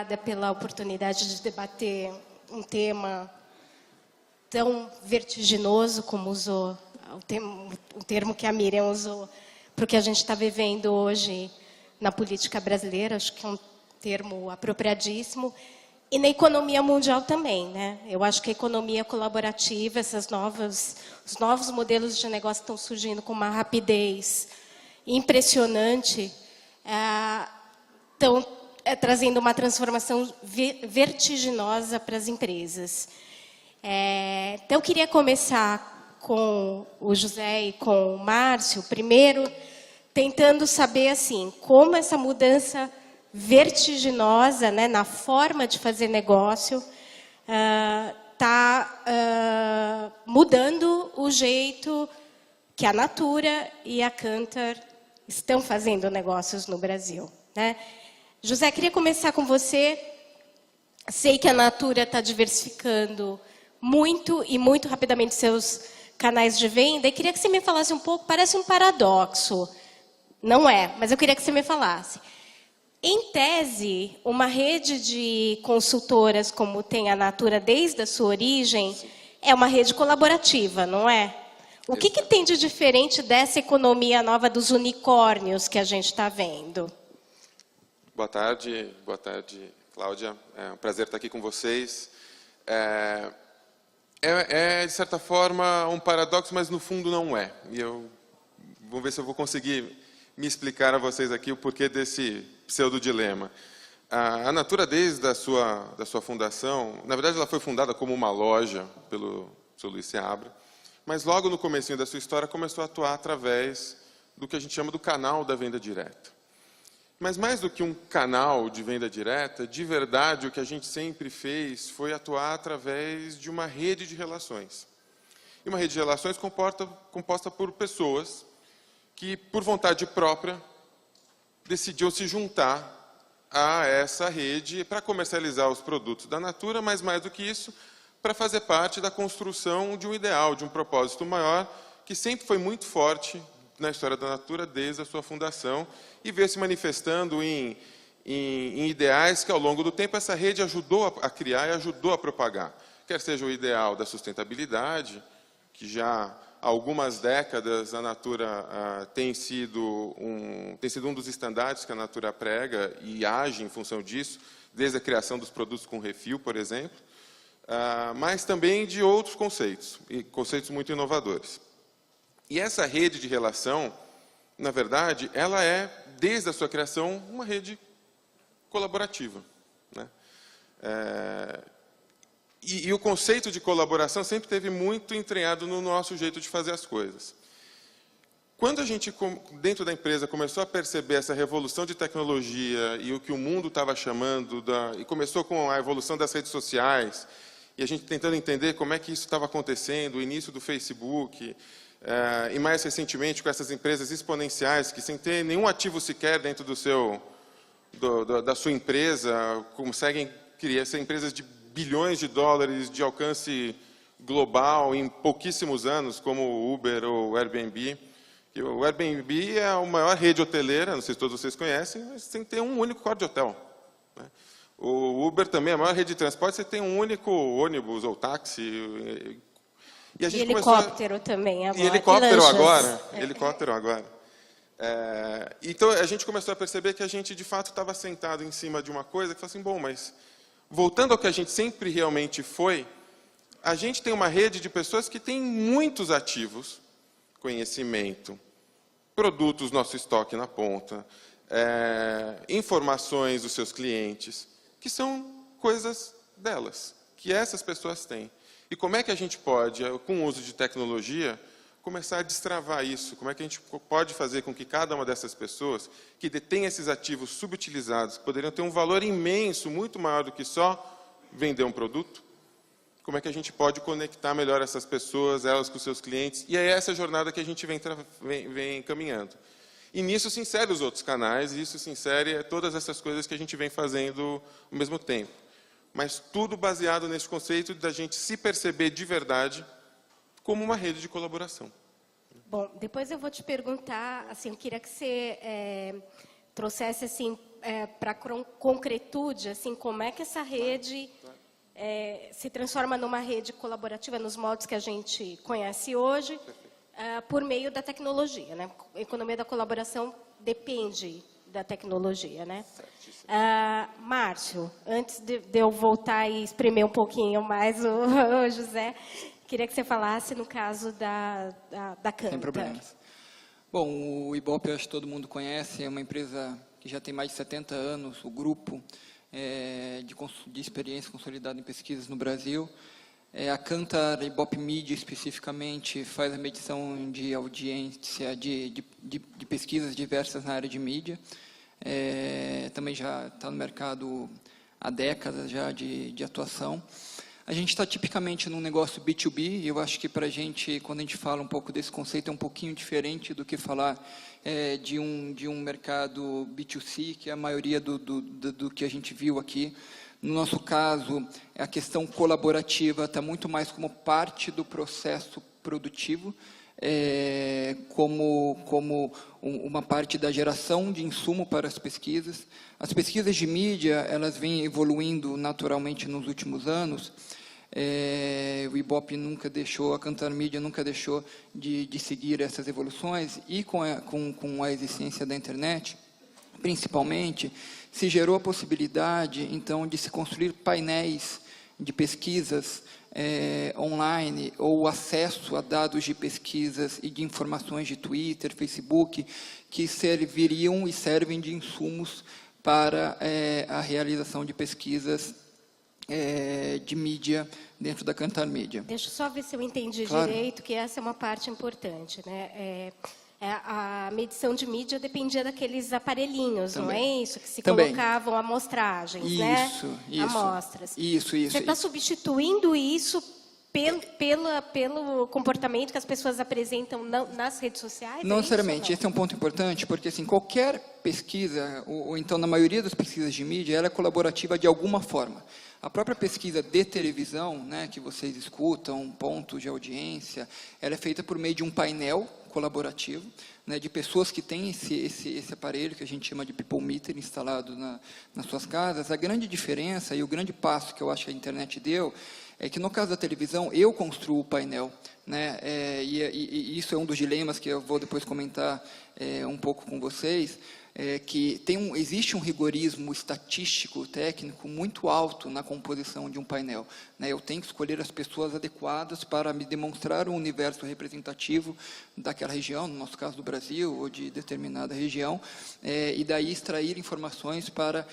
obrigada pela oportunidade de debater um tema tão vertiginoso como usou o termo que a Miriam usou para o que a gente está vivendo hoje na política brasileira. Acho que é um termo apropriadíssimo. E na economia mundial também, né? Eu acho que a economia colaborativa, os novos modelos de negócio estão surgindo com uma rapidez impressionante, estão trazendo uma transformação vertiginosa para as empresas. Então, eu queria começar com o José e com o Márcio, primeiro, tentando saber assim, como essa mudança vertiginosa, né, na forma de fazer negócio está mudando o jeito que a Natura e a Kantar estão fazendo negócios no Brasil, né? José, queria começar com você. Sei que a Natura está diversificando muito e muito rapidamente seus canais de venda. E queria que você me falasse um pouco, parece um paradoxo. Não é, mas eu queria que você me falasse. Em tese, uma rede de consultoras como tem a Natura desde a sua origem, é uma rede colaborativa, não é? O que tem de diferente dessa economia nova dos unicórnios que a gente está vendo? Boa tarde, Cláudia. É um prazer estar aqui com vocês. De certa forma, um paradoxo, mas no fundo não é. E vamos ver se eu vou conseguir me explicar a vocês aqui o porquê desse pseudo-dilema. A Natura, desde a sua fundação, na verdade, ela foi fundada como uma loja pelo Sr. Luiz Seabra, mas logo no comecinho da sua história começou a atuar através do que a gente chama do canal da venda direta. Mas mais do que um canal de venda direta, de verdade, o que a gente sempre fez foi atuar através de uma rede de relações. E uma rede de relações composta por pessoas que, por vontade própria, decidiu se juntar a essa rede para comercializar os produtos da Natura, mas mais do que isso, para fazer parte da construção de um ideal, de um propósito maior, que sempre foi muito forte na história da Natura desde a sua fundação e veio se manifestando em ideais que, ao longo do tempo, essa rede ajudou a criar e ajudou a propagar. Quer seja o ideal da sustentabilidade, que já há algumas décadas a Natura tem sido um dos estandartes que a Natura prega e age em função disso, desde a criação dos produtos com refil, por exemplo, mas também de outros conceitos, e conceitos muito inovadores. E essa rede de relação, na verdade, ela é, desde a sua criação, uma rede colaborativa, né? E o conceito de colaboração sempre esteve muito entranhado no nosso jeito de fazer as coisas. Quando a gente, dentro da empresa, começou a perceber essa revolução de tecnologia e o que o mundo estava chamando, e começou com a evolução das redes sociais, e a gente tentando entender como é que isso estava acontecendo, o início do Facebook, e mais recentemente com essas empresas exponenciais, que sem ter nenhum ativo sequer dentro da sua empresa, conseguem ser empresas de bilhões de dólares de alcance global em pouquíssimos anos, como o Uber ou o Airbnb. O Airbnb é a maior rede hoteleira, não sei se todos vocês conhecem, mas sem ter um único quarto de hotel, né? O Uber também é a maior rede de transporte, você tem um único ônibus ou táxi. E helicóptero também agora. E helicóptero agora. Então, a gente começou a perceber que a gente, de fato, estava sentado em cima de uma coisa que falou assim, bom, mas voltando ao que a gente sempre realmente foi, a gente tem uma rede de pessoas que têm muitos ativos, conhecimento, produtos, nosso estoque na ponta, informações dos seus clientes, que são coisas delas, que essas pessoas têm. E como é que a gente pode, com o uso de tecnologia, começar a destravar isso? Como é que a gente pode fazer com que cada uma dessas pessoas que detém esses ativos subutilizados, que poderiam ter um valor imenso, muito maior do que só vender um produto, como é que a gente pode conectar melhor essas pessoas, elas com os seus clientes? E é essa jornada que a gente vem caminhando. E nisso se insere os outros canais, e isso se insere todas essas coisas que a gente vem fazendo ao mesmo tempo. Mas tudo baseado nesse conceito da gente se perceber de verdade como uma rede de colaboração. Bom, depois eu vou te perguntar, assim, eu queria que você trouxesse assim para concretude, assim, como é que essa rede se transforma numa rede colaborativa nos moldes que a gente conhece hoje, por meio da tecnologia, né? A economia da colaboração depende da tecnologia, né? Márcio, antes de eu voltar e espremer um pouquinho mais o José, queria que você falasse no caso da Cantar. Sem problemas. Bom, o Ibope, eu acho que todo mundo conhece, é uma empresa que já tem mais de 70 anos, o grupo de experiência consolidada em pesquisas no Brasil. A Cantar, a Ibope Media especificamente, faz a medição de audiência de pesquisas diversas na área de mídia. Também já está no mercado há décadas já de atuação. A gente está tipicamente num negócio B2B, e eu acho que para a gente, quando a gente fala um pouco desse conceito, é um pouquinho diferente do que falar de um mercado B2C, que é a maioria do que a gente viu aqui. No nosso caso, a questão colaborativa está muito mais como parte do processo produtivo, como uma parte da geração de insumo para as pesquisas. As pesquisas de mídia, elas vêm evoluindo naturalmente nos últimos anos. O Ibope nunca deixou, a Cantar Mídia nunca deixou de seguir essas evoluções, e com a existência da internet, principalmente, se gerou a possibilidade, então, de se construir painéis de pesquisas online, ou acesso a dados de pesquisas e de informações de Twitter, Facebook, que serviriam e servem de insumos para a realização de pesquisas de mídia dentro da Cantar Mídia. Deixa eu só ver se eu entendi direito, que essa é uma parte importante, né? A medição de mídia dependia daqueles aparelhinhos, também. Não é isso? Que se colocavam amostragens, né? Amostras. Isso. Você está substituindo isso pelo comportamento que as pessoas apresentam nas redes sociais? Não necessariamente. Esse é um ponto importante, porque assim, qualquer pesquisa, ou então na maioria das pesquisas de mídia, ela é colaborativa de alguma forma. A própria pesquisa de televisão, né, que vocês escutam, pontos de audiência, ela é feita por meio de um painel colaborativo, né, de pessoas que têm esse aparelho, que a gente chama de people meter, instalado nas suas casas. A grande diferença e o grande passo que eu acho que a internet deu é que, no caso da televisão, eu construo o painel, né, e isso é um dos dilemas que eu vou depois comentar um pouco com vocês, que existe um rigorismo estatístico, técnico, muito alto na composição de um painel, né? Eu tenho que escolher as pessoas adequadas para me demonstrar um universo representativo daquela região, no nosso caso do Brasil, ou de determinada região, e daí extrair informações para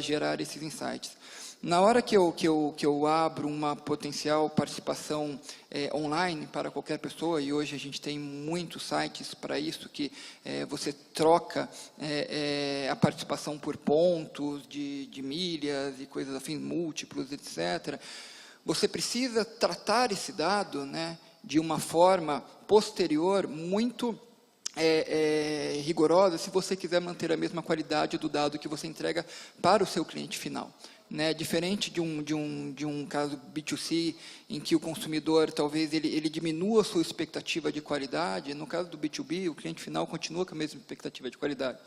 gerar esses insights. Na hora que eu abro uma potencial participação online para qualquer pessoa, e hoje a gente tem muitos sites para isso, que você troca a participação por pontos de milhas e coisas assim, múltiplos, etc., você precisa tratar esse dado, né, de uma forma posterior muito rigorosa, se você quiser manter a mesma qualidade do dado que você entrega para o seu cliente final. Né, diferente de um caso B2C, em que o consumidor talvez ele diminua a sua expectativa de qualidade, no caso do B2B, o cliente final continua com a mesma expectativa de qualidade.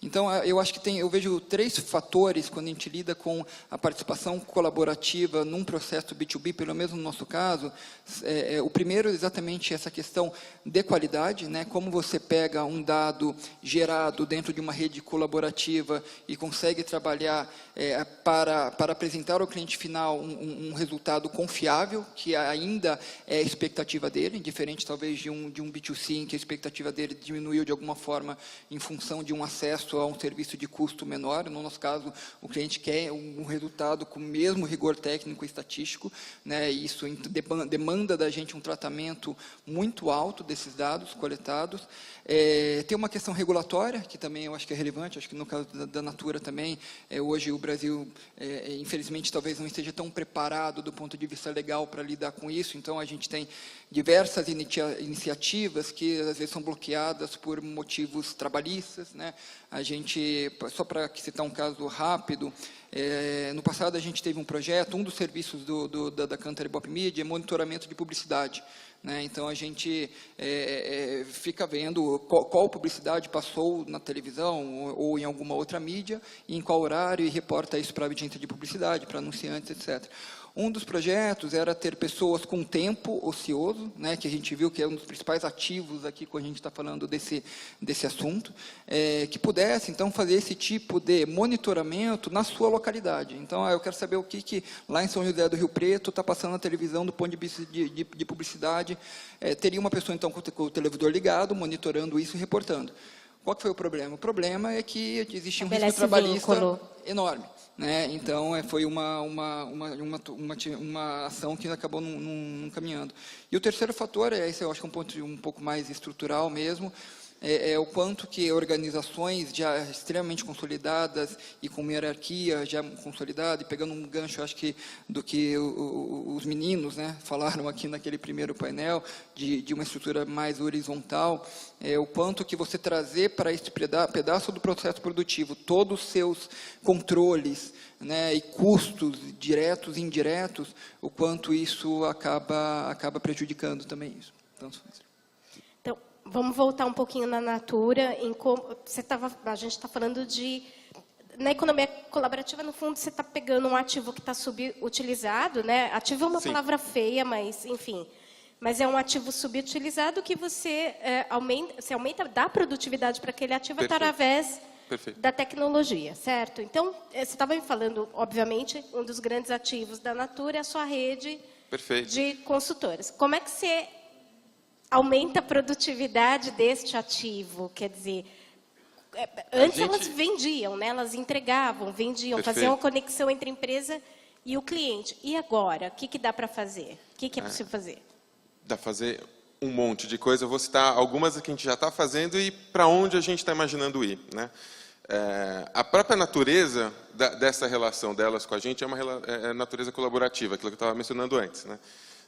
Então, eu acho que eu vejo 3 fatores quando a gente lida com a participação colaborativa num processo B2B, pelo menos no nosso caso. O primeiro é exatamente essa questão de qualidade, né? Como você pega um dado gerado dentro de uma rede colaborativa e consegue trabalhar para apresentar ao cliente final um resultado confiável, que ainda é a expectativa dele, diferente talvez de um B2C, em que a expectativa dele diminuiu de alguma forma em função de um acesso a um serviço de custo menor. No nosso caso, o cliente quer um resultado com o mesmo rigor técnico e estatístico, né? Isso demanda da gente um tratamento muito alto desses dados coletados. Tem uma questão regulatória, que também eu acho que é relevante, acho que no caso da Natura também, hoje o Brasil, infelizmente, talvez não esteja tão preparado do ponto de vista legal para lidar com isso, então a gente tem diversas iniciativas que às vezes são bloqueadas por motivos trabalhistas, né? A gente, só para citar um caso rápido, no passado a gente teve um projeto, um dos serviços da Cantar Ibope Media é monitoramento de publicidade, né? Então, a gente fica vendo qual publicidade passou na televisão ou em alguma outra mídia, e em qual horário, e reporta isso para a agência de publicidade, para anunciantes, etc. Um dos projetos era ter pessoas com tempo ocioso, né, que a gente viu que é um dos principais ativos aqui quando a gente está falando desse assunto, que pudesse, então, fazer esse tipo de monitoramento na sua localidade. Então, eu quero saber o que lá em São José do Rio Preto está passando na televisão do ponto de vista de publicidade. Teria uma pessoa, então, com o televisor ligado, monitorando isso e reportando. Qual que foi o problema? O problema é que existia um risco trabalhista enorme, né? Então, foi uma ação que acabou não caminhando. E o terceiro fator, esse eu acho que é um ponto um pouco mais estrutural mesmo, é o quanto que organizações já extremamente consolidadas e com uma hierarquia já consolidada, e pegando um gancho, acho que, do que os meninos, né, falaram aqui naquele primeiro painel, de uma estrutura mais horizontal, o quanto que você trazer para esse pedaço do processo produtivo todos os seus controles, né, e custos diretos e indiretos, o quanto isso acaba prejudicando também isso. Então, vamos voltar um pouquinho na Natura. A gente está falando na economia colaborativa, no fundo, você está pegando um ativo que está subutilizado, né? Ativo é uma palavra feia, mas, enfim. Mas é um ativo subutilizado que você aumenta, dá produtividade para aquele ativo através da tecnologia, certo? Então, você estava me falando, obviamente, um dos grandes ativos da Natura é a sua rede de consultoras. Como é que você aumenta a produtividade deste ativo? Quer dizer, antes elas vendiam, né? Elas entregavam, vendiam, faziam a conexão entre a empresa e o cliente. E agora, o que dá para fazer? O que é possível fazer? Dá para fazer um monte de coisa. Eu vou citar algumas que a gente já está fazendo e para onde a gente está imaginando ir, né? A própria natureza dessa relação delas com a gente é uma natureza colaborativa, aquilo que eu estava mencionando antes, né?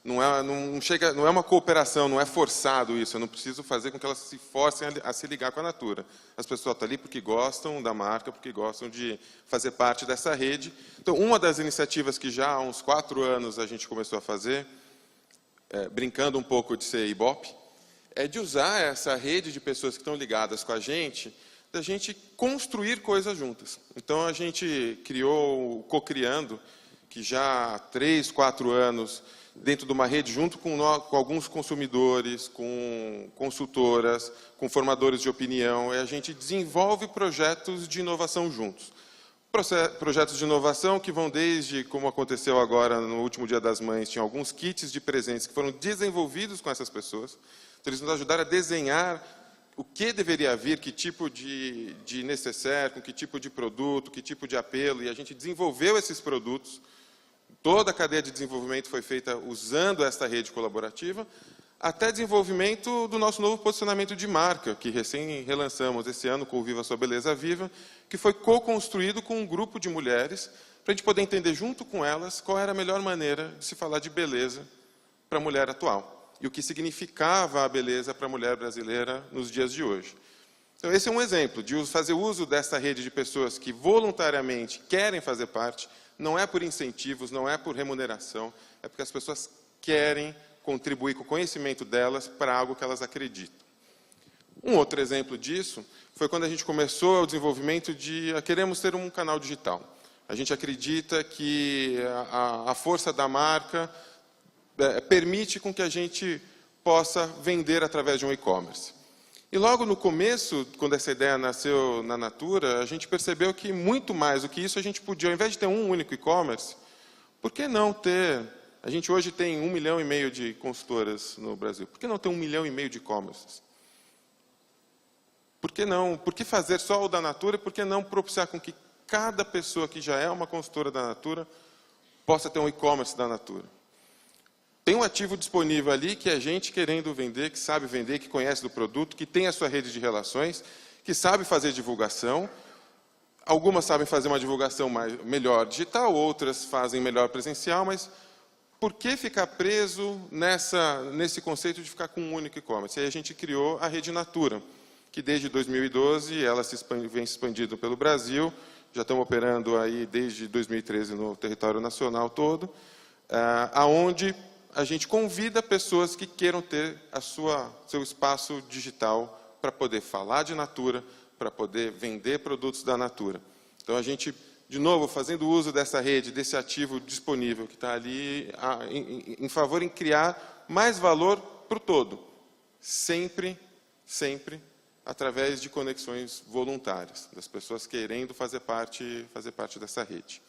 Não é uma cooperação, não é forçado isso. Eu não preciso fazer com que elas se forcem a se ligar com a Natura. As pessoas estão ali porque gostam da marca, porque gostam de fazer parte dessa rede. Então, uma das iniciativas que já há uns 4 anos a gente começou a fazer, brincando um pouco de ser Ibope, é de usar essa rede de pessoas que estão ligadas com a gente, da gente construir coisas juntas. Então, a gente criou o Cocriando, que já há 3, 4 anos, dentro de uma rede, junto com alguns consumidores, com consultoras, com formadores de opinião, e a gente desenvolve projetos de inovação juntos. Projetos de inovação que vão desde, como aconteceu agora no último Dia das Mães, tinha alguns kits de presentes que foram desenvolvidos com essas pessoas. Então, eles nos ajudaram a desenhar o que deveria vir, que tipo de necessaire, com que tipo de produto, que tipo de apelo, e a gente desenvolveu esses produtos. Toda a cadeia de desenvolvimento foi feita usando esta rede colaborativa, até desenvolvimento do nosso novo posicionamento de marca, que recém relançamos esse ano com o Viva Sua Beleza Viva, que foi co-construído com um grupo de mulheres, para a gente poder entender junto com elas qual era a melhor maneira de se falar de beleza para a mulher atual, e o que significava a beleza para a mulher brasileira nos dias de hoje. Então, esse é um exemplo de fazer uso dessa rede de pessoas que voluntariamente querem fazer parte. Não é por incentivos, não é por remuneração, é porque as pessoas querem contribuir com o conhecimento delas para algo que elas acreditam. Um outro exemplo disso foi quando a gente começou o desenvolvimento queremos ter um canal digital. A gente acredita que a força da marca permite com que a gente possa vender através de um e-commerce. E logo no começo, quando essa ideia nasceu na Natura, a gente percebeu que muito mais do que isso a gente podia, ao invés de ter um único e-commerce, por que não ter... A gente hoje tem 1,5 milhão de consultoras no Brasil. Por que não ter 1,5 milhão de e-commerces? Por que não? Por que fazer só o da Natura? Por que não propiciar com que cada pessoa que já é uma consultora da Natura possa ter um e-commerce da Natura? Tem um ativo disponível ali que é gente querendo vender, que sabe vender, que conhece do produto, que tem a sua rede de relações, que sabe fazer divulgação. Algumas sabem fazer uma divulgação melhor digital, outras fazem melhor presencial, mas por que ficar preso nesse conceito de ficar com um único e-commerce? E aí a gente criou a Rede Natura, que desde 2012 ela vem se expandindo pelo Brasil, já estamos operando aí desde 2013 no território nacional todo, aonde a gente convida pessoas que queiram ter seu espaço digital para poder falar de Natura, para poder vender produtos da Natura. Então, a gente, de novo, fazendo uso dessa rede, desse ativo disponível que está ali, em favor em criar mais valor para o todo. Sempre, sempre, através de conexões voluntárias, das pessoas querendo fazer parte dessa rede.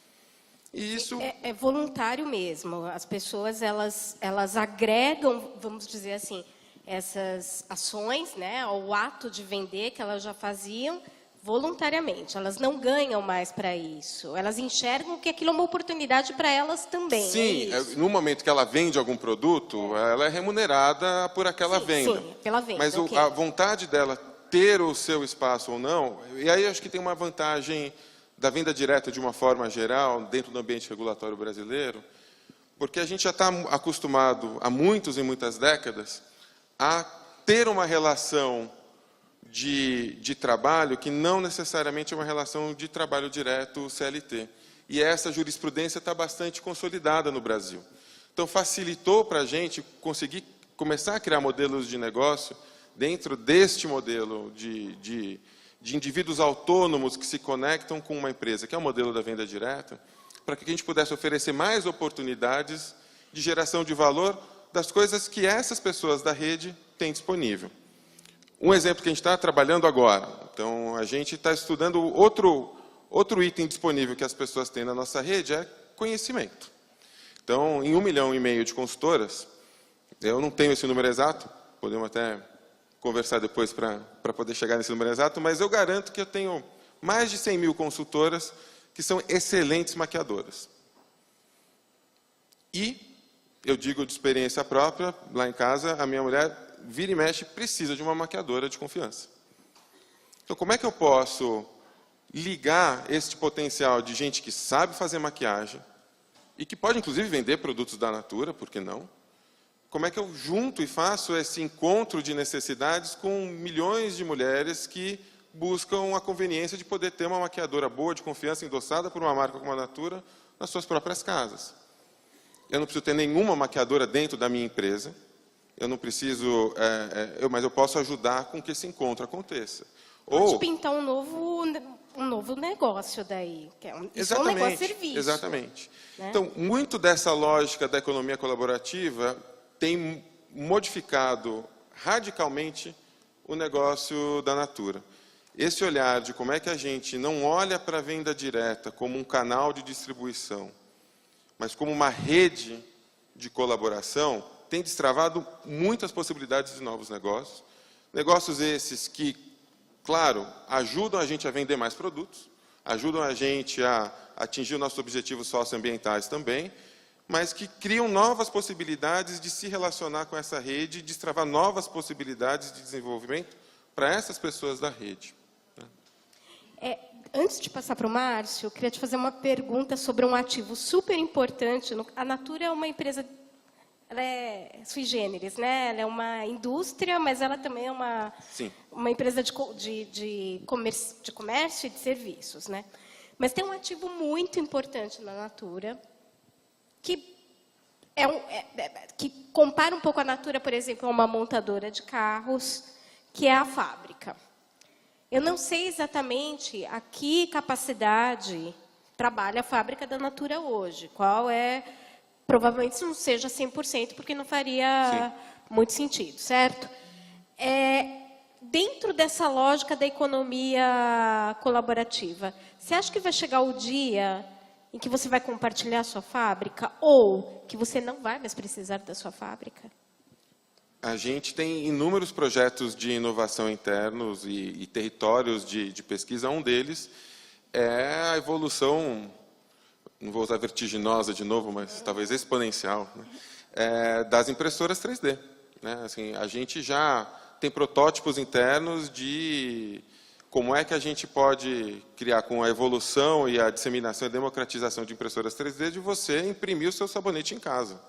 E isso é voluntário mesmo. As pessoas elas agregam, vamos dizer assim, essas ações, né, ao ato de vender que elas já faziam voluntariamente. Elas não ganham mais para isso. Elas enxergam que aquilo é uma oportunidade para elas também. Sim, no momento que ela vende algum produto, ela é remunerada por aquela venda. Sim, pela venda. Mas okay. A vontade dela ter o seu espaço ou não, e aí acho que tem uma vantagem da venda direta de uma forma geral, dentro do ambiente regulatório brasileiro, porque a gente já está acostumado, há muitos e muitas décadas, a ter uma relação de trabalho que não necessariamente é uma relação de trabalho direto CLT. E essa jurisprudência está bastante consolidada no Brasil. Então, facilitou para a gente conseguir começar a criar modelos de negócio dentro deste modelo de indivíduos autônomos que se conectam com uma empresa, que é o modelo da venda direta, para que a gente pudesse oferecer mais oportunidades de geração de valor das coisas que essas pessoas da rede têm disponível. Um exemplo que a gente está trabalhando agora. Então, a gente está estudando outro item disponível que as pessoas têm na nossa rede, é conhecimento. Então, em 1,5 milhão de consultoras, eu não tenho esse número exato, podemos até conversar depois para poder chegar nesse número exato, mas eu garanto que eu tenho mais de 100 mil consultoras que são excelentes maquiadoras. E, eu digo de experiência própria, lá em casa, a minha mulher vira e mexe precisa de uma maquiadora de confiança. Então, como é que eu posso ligar este potencial de gente que sabe fazer maquiagem e que pode, inclusive, vender produtos da Natura, por que não? Como é que eu junto e faço esse encontro de necessidades com milhões de mulheres que buscam a conveniência de poder ter uma maquiadora boa, de confiança, endossada por uma marca como a Natura, nas suas próprias casas? Eu não preciso ter nenhuma maquiadora dentro da minha empresa, eu não preciso, mas eu posso ajudar com que esse encontro aconteça. Pode pintar um novo negócio daí, que é um negócio de serviço. Exatamente. Né? Então, muito dessa lógica da economia colaborativa tem modificado radicalmente o negócio da Natura. Esse olhar de como é que a gente não olha para a venda direta como um canal de distribuição, mas como uma rede de colaboração, tem destravado muitas possibilidades de novos negócios. Negócios esses que, claro, ajudam a gente a vender mais produtos, ajudam a gente a atingir os nossos objetivos socioambientais também, mas que criam novas possibilidades de se relacionar com essa rede e destravar novas possibilidades de desenvolvimento para essas pessoas da rede. Antes de passar para o Márcio, eu queria te fazer uma pergunta sobre um ativo super importante. A Natura é uma empresa, ela é sui generis, né? Ela é uma indústria, mas ela também é uma empresa de comércio e de serviços, né? Mas tem um ativo muito importante na Natura, que compara um pouco a Natura, por exemplo, a uma montadora de carros, que é a fábrica. Eu não sei exatamente a que capacidade trabalha a fábrica da Natura hoje. Qual é... Provavelmente não seja 100%, porque não faria muito sentido, certo? Dentro dessa lógica da economia colaborativa, você acha que vai chegar o dia em que você vai compartilhar a sua fábrica ou que você não vai mais precisar da sua fábrica? A gente tem inúmeros projetos de inovação internos e territórios de pesquisa. Um deles é a evolução, não vou usar vertiginosa de novo, mas talvez exponencial, né, das impressoras 3D. Né? Assim, a gente já tem protótipos internos de como é que a gente pode criar, com a evolução e a disseminação e democratização de impressoras 3D, de você imprimir o seu sabonete em casa.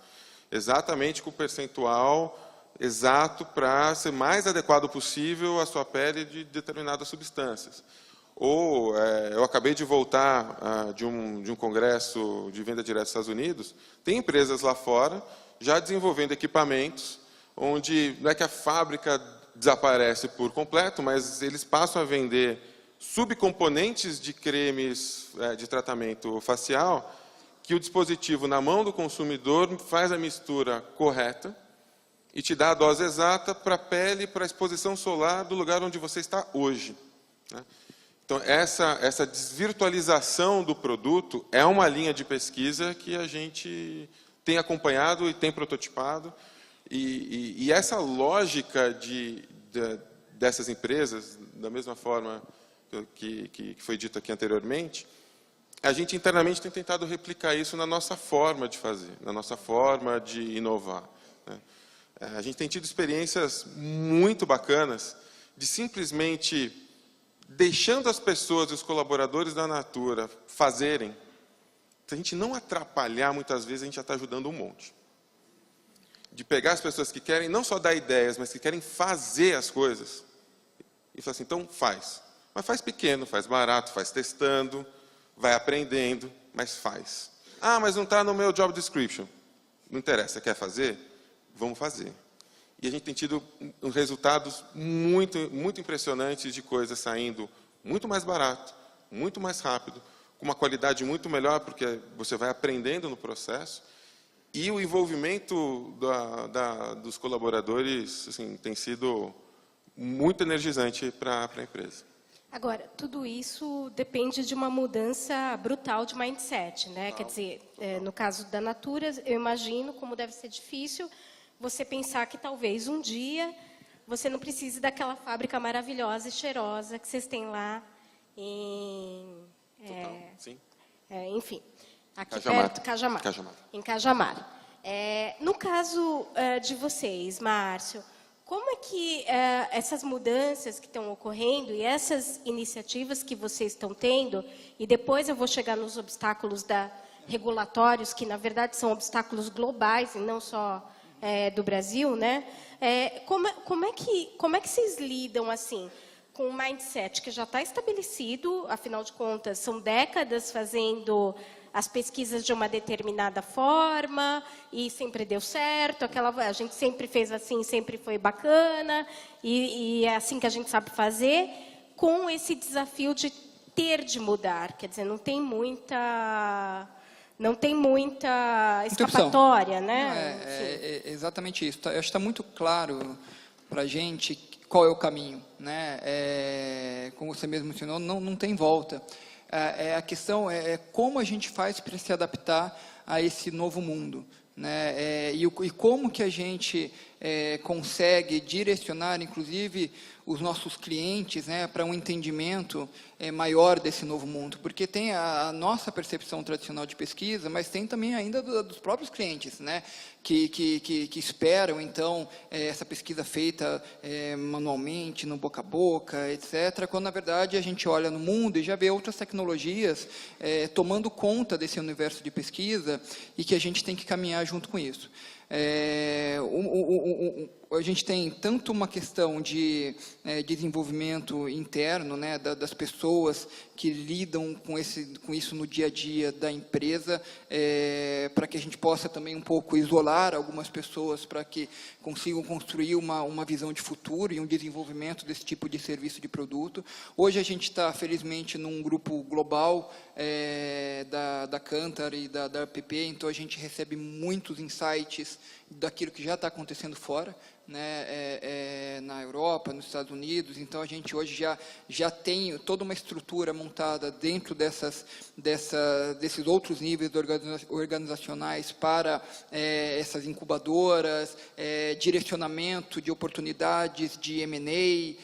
Exatamente com o percentual exato para ser mais adequado possível à sua pele de determinadas substâncias. Ou, eu acabei de voltar de um congresso de venda direta dos Estados Unidos, tem empresas lá fora já desenvolvendo equipamentos, onde não é que a fábrica desaparece por completo, mas eles passam a vender subcomponentes de cremes de tratamento facial, que o dispositivo na mão do consumidor faz a mistura correta e te dá a dose exata para a pele, para a exposição solar do lugar onde você está hoje, né? Então, essa desvirtualização do produto é uma linha de pesquisa que a gente tem acompanhado e tem prototipado. E essa lógica dessas empresas, da mesma forma que foi dito aqui anteriormente, a gente internamente tem tentado replicar isso na nossa forma de fazer, na nossa forma de inovar, né? A gente tem tido experiências muito bacanas de simplesmente deixando as pessoas e os colaboradores da Natura fazerem. Se a gente não atrapalhar, muitas vezes a gente já está ajudando um monte. De pegar as pessoas que querem não só dar ideias, mas que querem fazer as coisas, e falar assim, então faz. Mas faz pequeno, faz barato, faz testando, vai aprendendo, mas faz. Ah, mas não está no meu job description. Não interessa, quer fazer? Vamos fazer. E a gente tem tido resultados muito, muito impressionantes de coisas saindo muito mais barato, muito mais rápido, com uma qualidade muito melhor, porque você vai aprendendo no processo. E o envolvimento dos colaboradores assim, tem sido muito energizante para a empresa. Agora, tudo isso depende de uma mudança brutal de mindset, né? Quer dizer, no caso da Natura, eu imagino como deve ser difícil você pensar que talvez um dia você não precise daquela fábrica maravilhosa e cheirosa que vocês têm lá em... Sim. Enfim, aqui Cajamar. perto, Cajamar. Cajamar. Em Cajamar. No caso de vocês, Márcio, como é que essas mudanças que estão ocorrendo e essas iniciativas que vocês estão tendo, e depois eu vou chegar nos obstáculos regulatórios, que na verdade são obstáculos globais e não só do Brasil, né? Como é que vocês lidam assim com um mindset que já está estabelecido, afinal de contas, são décadas fazendo as pesquisas de uma determinada forma e sempre deu certo, a gente sempre fez assim, sempre foi bacana e é assim que a gente sabe fazer, com esse desafio de ter de mudar, quer dizer, não tem muita escapatória, né? É exatamente isso. Eu acho que está muito claro para a gente qual é o caminho, né? Como você mesmo mencionou, não tem volta. A questão é como a gente faz para se adaptar a esse novo mundo, né? E como que a gente consegue direcionar, inclusive, os nossos clientes, né, para um entendimento maior desse novo mundo, porque tem a nossa percepção tradicional de pesquisa, mas tem também ainda dos próprios clientes, né, que esperam, então, essa pesquisa feita manualmente, no boca a boca, etc., quando, na verdade, a gente olha no mundo e já vê outras tecnologias tomando conta desse universo de pesquisa e que a gente tem que caminhar junto com isso. A gente tem tanto uma questão de desenvolvimento interno, né, das pessoas que lidam com isso no dia a dia da empresa, para que a gente possa também um pouco isolar algumas pessoas para que consigam construir uma visão de futuro e um desenvolvimento desse tipo de serviço de produto. Hoje a gente está, felizmente, num grupo global da Kantar e da APP, então a gente recebe muitos insights daquilo que já está acontecendo fora, né, na Europa, nos Estados Unidos. Então a gente hoje já tem toda uma estrutura montada dentro desses outros níveis organizacionais para essas incubadoras, direcionamento de oportunidades de M&A,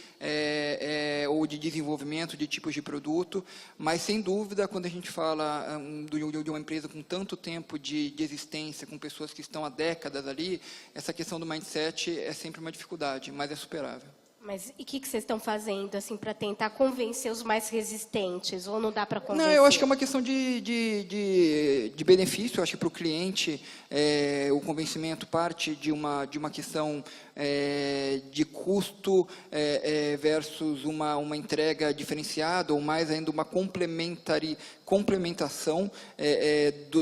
ou de desenvolvimento de tipos de produto, mas sem dúvida quando a gente fala de uma empresa com tanto tempo de existência, com pessoas que estão há décadas ali, essa questão do mindset é sempre uma dificuldade, mas é superável. Mas e o que vocês estão fazendo assim para tentar convencer os mais resistentes? Ou não dá para convencer? Não, eu acho que é uma questão de benefício. Eu acho que para o cliente o convencimento parte de uma questão de custo versus uma entrega diferenciada, ou mais ainda uma complementação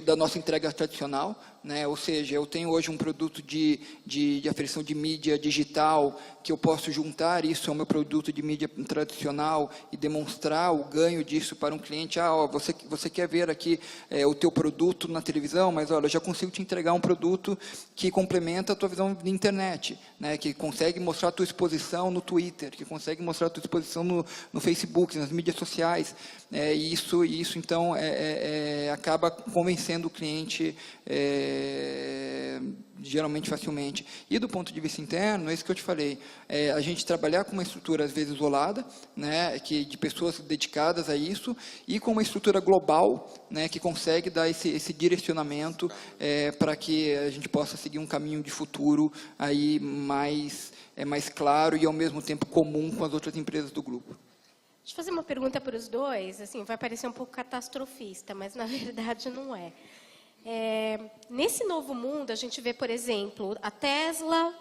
da nossa entrega tradicional, né? Ou seja, eu tenho hoje um produto de aferição de mídia digital, que eu posso juntar isso ao meu produto de mídia tradicional e demonstrar o ganho disso para um cliente. Você quer ver aqui o teu produto na televisão, mas olha, eu já consigo te entregar um produto que complementa a tua visão de internet, né? Que consegue mostrar a tua exposição no Twitter, que consegue mostrar a tua exposição no Facebook, nas mídias sociais. E isso então, acaba convencendo o cliente geralmente facilmente. E do ponto de vista interno, é isso que eu te falei, a gente trabalhar com uma estrutura às vezes isolada, né, de pessoas dedicadas a isso, e com uma estrutura global, né, que consegue dar esse direcionamento para que a gente possa seguir um caminho de futuro aí mais claro e ao mesmo tempo comum com as outras empresas do grupo. Deixa eu fazer uma pergunta para os dois, assim, vai parecer um pouco catastrofista, mas na verdade não é. Nesse novo mundo, a gente vê, por exemplo, a Tesla,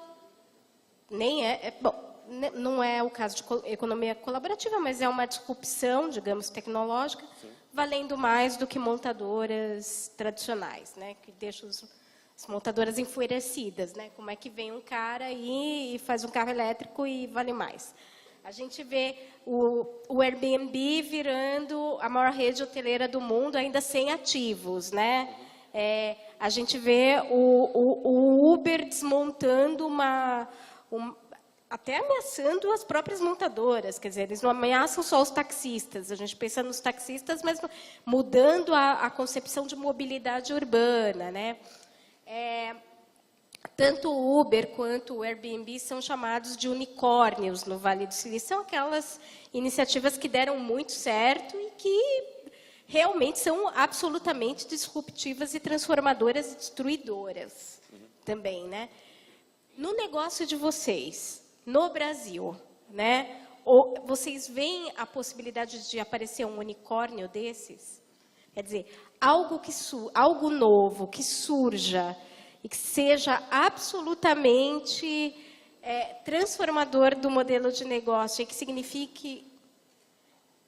não é o caso de economia colaborativa, mas é uma disrupção, digamos, tecnológica, sim, valendo mais do que montadoras tradicionais, né, que deixam as montadoras enfurecidas, né? Como é que vem um cara aí e faz um carro elétrico e vale mais? A gente vê o Airbnb virando a maior rede hoteleira do mundo, ainda sem ativos, né? A gente vê o Uber desmontando até ameaçando as próprias montadoras, quer dizer, eles não ameaçam só os taxistas, a gente pensa nos taxistas, mas mudando a concepção de mobilidade urbana, né? Tanto o Uber quanto o Airbnb são chamados de unicórnios no Vale do Silício. São aquelas iniciativas que deram muito certo e que realmente são absolutamente disruptivas e transformadoras e destruidoras também, né? No negócio de vocês, no Brasil, né? Vocês veem a possibilidade de aparecer um unicórnio desses? Quer dizer, algo novo que surja e que seja absolutamente transformador do modelo de negócio e que signifique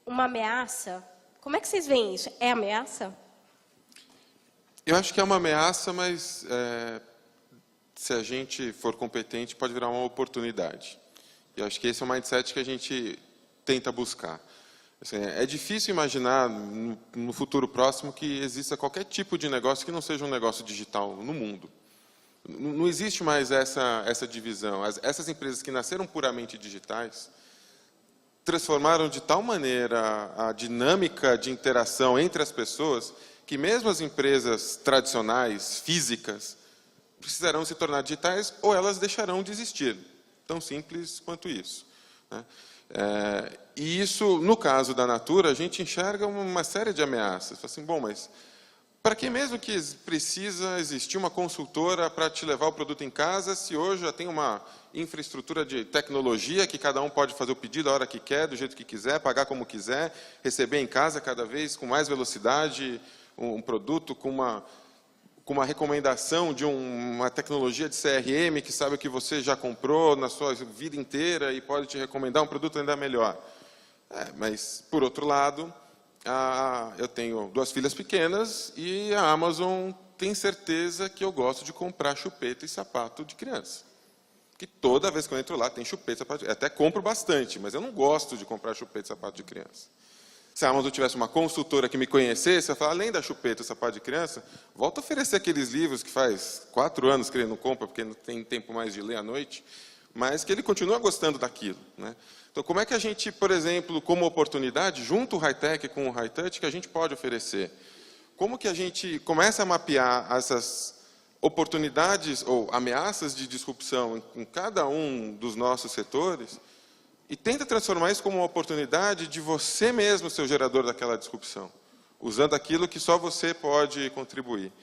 uma ameaça. Como é que vocês veem isso? É ameaça? Eu acho que é uma ameaça, mas se a gente for competente, pode virar uma oportunidade. E eu acho que esse é o mindset que a gente tenta buscar. Assim, é difícil imaginar no futuro próximo que exista qualquer tipo de negócio que não seja um negócio digital no mundo. Não existe mais essa divisão. Essas empresas que nasceram puramente digitais transformaram de tal maneira a dinâmica de interação entre as pessoas que mesmo as empresas tradicionais, físicas, precisarão se tornar digitais ou elas deixarão de existir. Tão simples quanto isso, né? E isso, no caso da Natura, a gente enxerga uma série de ameaças. Fala assim, bom, mas para que mesmo que precisa existir uma consultora para te levar o produto em casa, se hoje já tem uma infraestrutura de tecnologia que cada um pode fazer o pedido a hora que quer, do jeito que quiser, pagar como quiser, receber em casa cada vez com mais velocidade um produto com uma recomendação de uma tecnologia de CRM que sabe o que você já comprou na sua vida inteira e pode te recomendar um produto ainda melhor. Mas, por outro lado, eu tenho 2 filhas pequenas e a Amazon tem certeza que eu gosto de comprar chupeta e sapato de criança. Que toda vez que eu entro lá tem chupeta e sapato de criança. Até compro bastante, mas eu não gosto de comprar chupeta e sapato de criança. Se a Amazon tivesse uma consultora que me conhecesse, eu falar, além da chupeta e sapato de criança, volta a oferecer aqueles livros que faz 4 anos que ele não compra, porque não tem tempo mais de ler à noite, mas que ele continua gostando daquilo, né? Então, como é que a gente, por exemplo, como oportunidade, junto o high-tech com o high-touch, que a gente pode oferecer? Como que a gente começa a mapear essas oportunidades ou ameaças de disrupção em cada um dos nossos setores e tenta transformar isso como uma oportunidade de você mesmo ser o gerador daquela disrupção, usando aquilo que só você pode contribuir.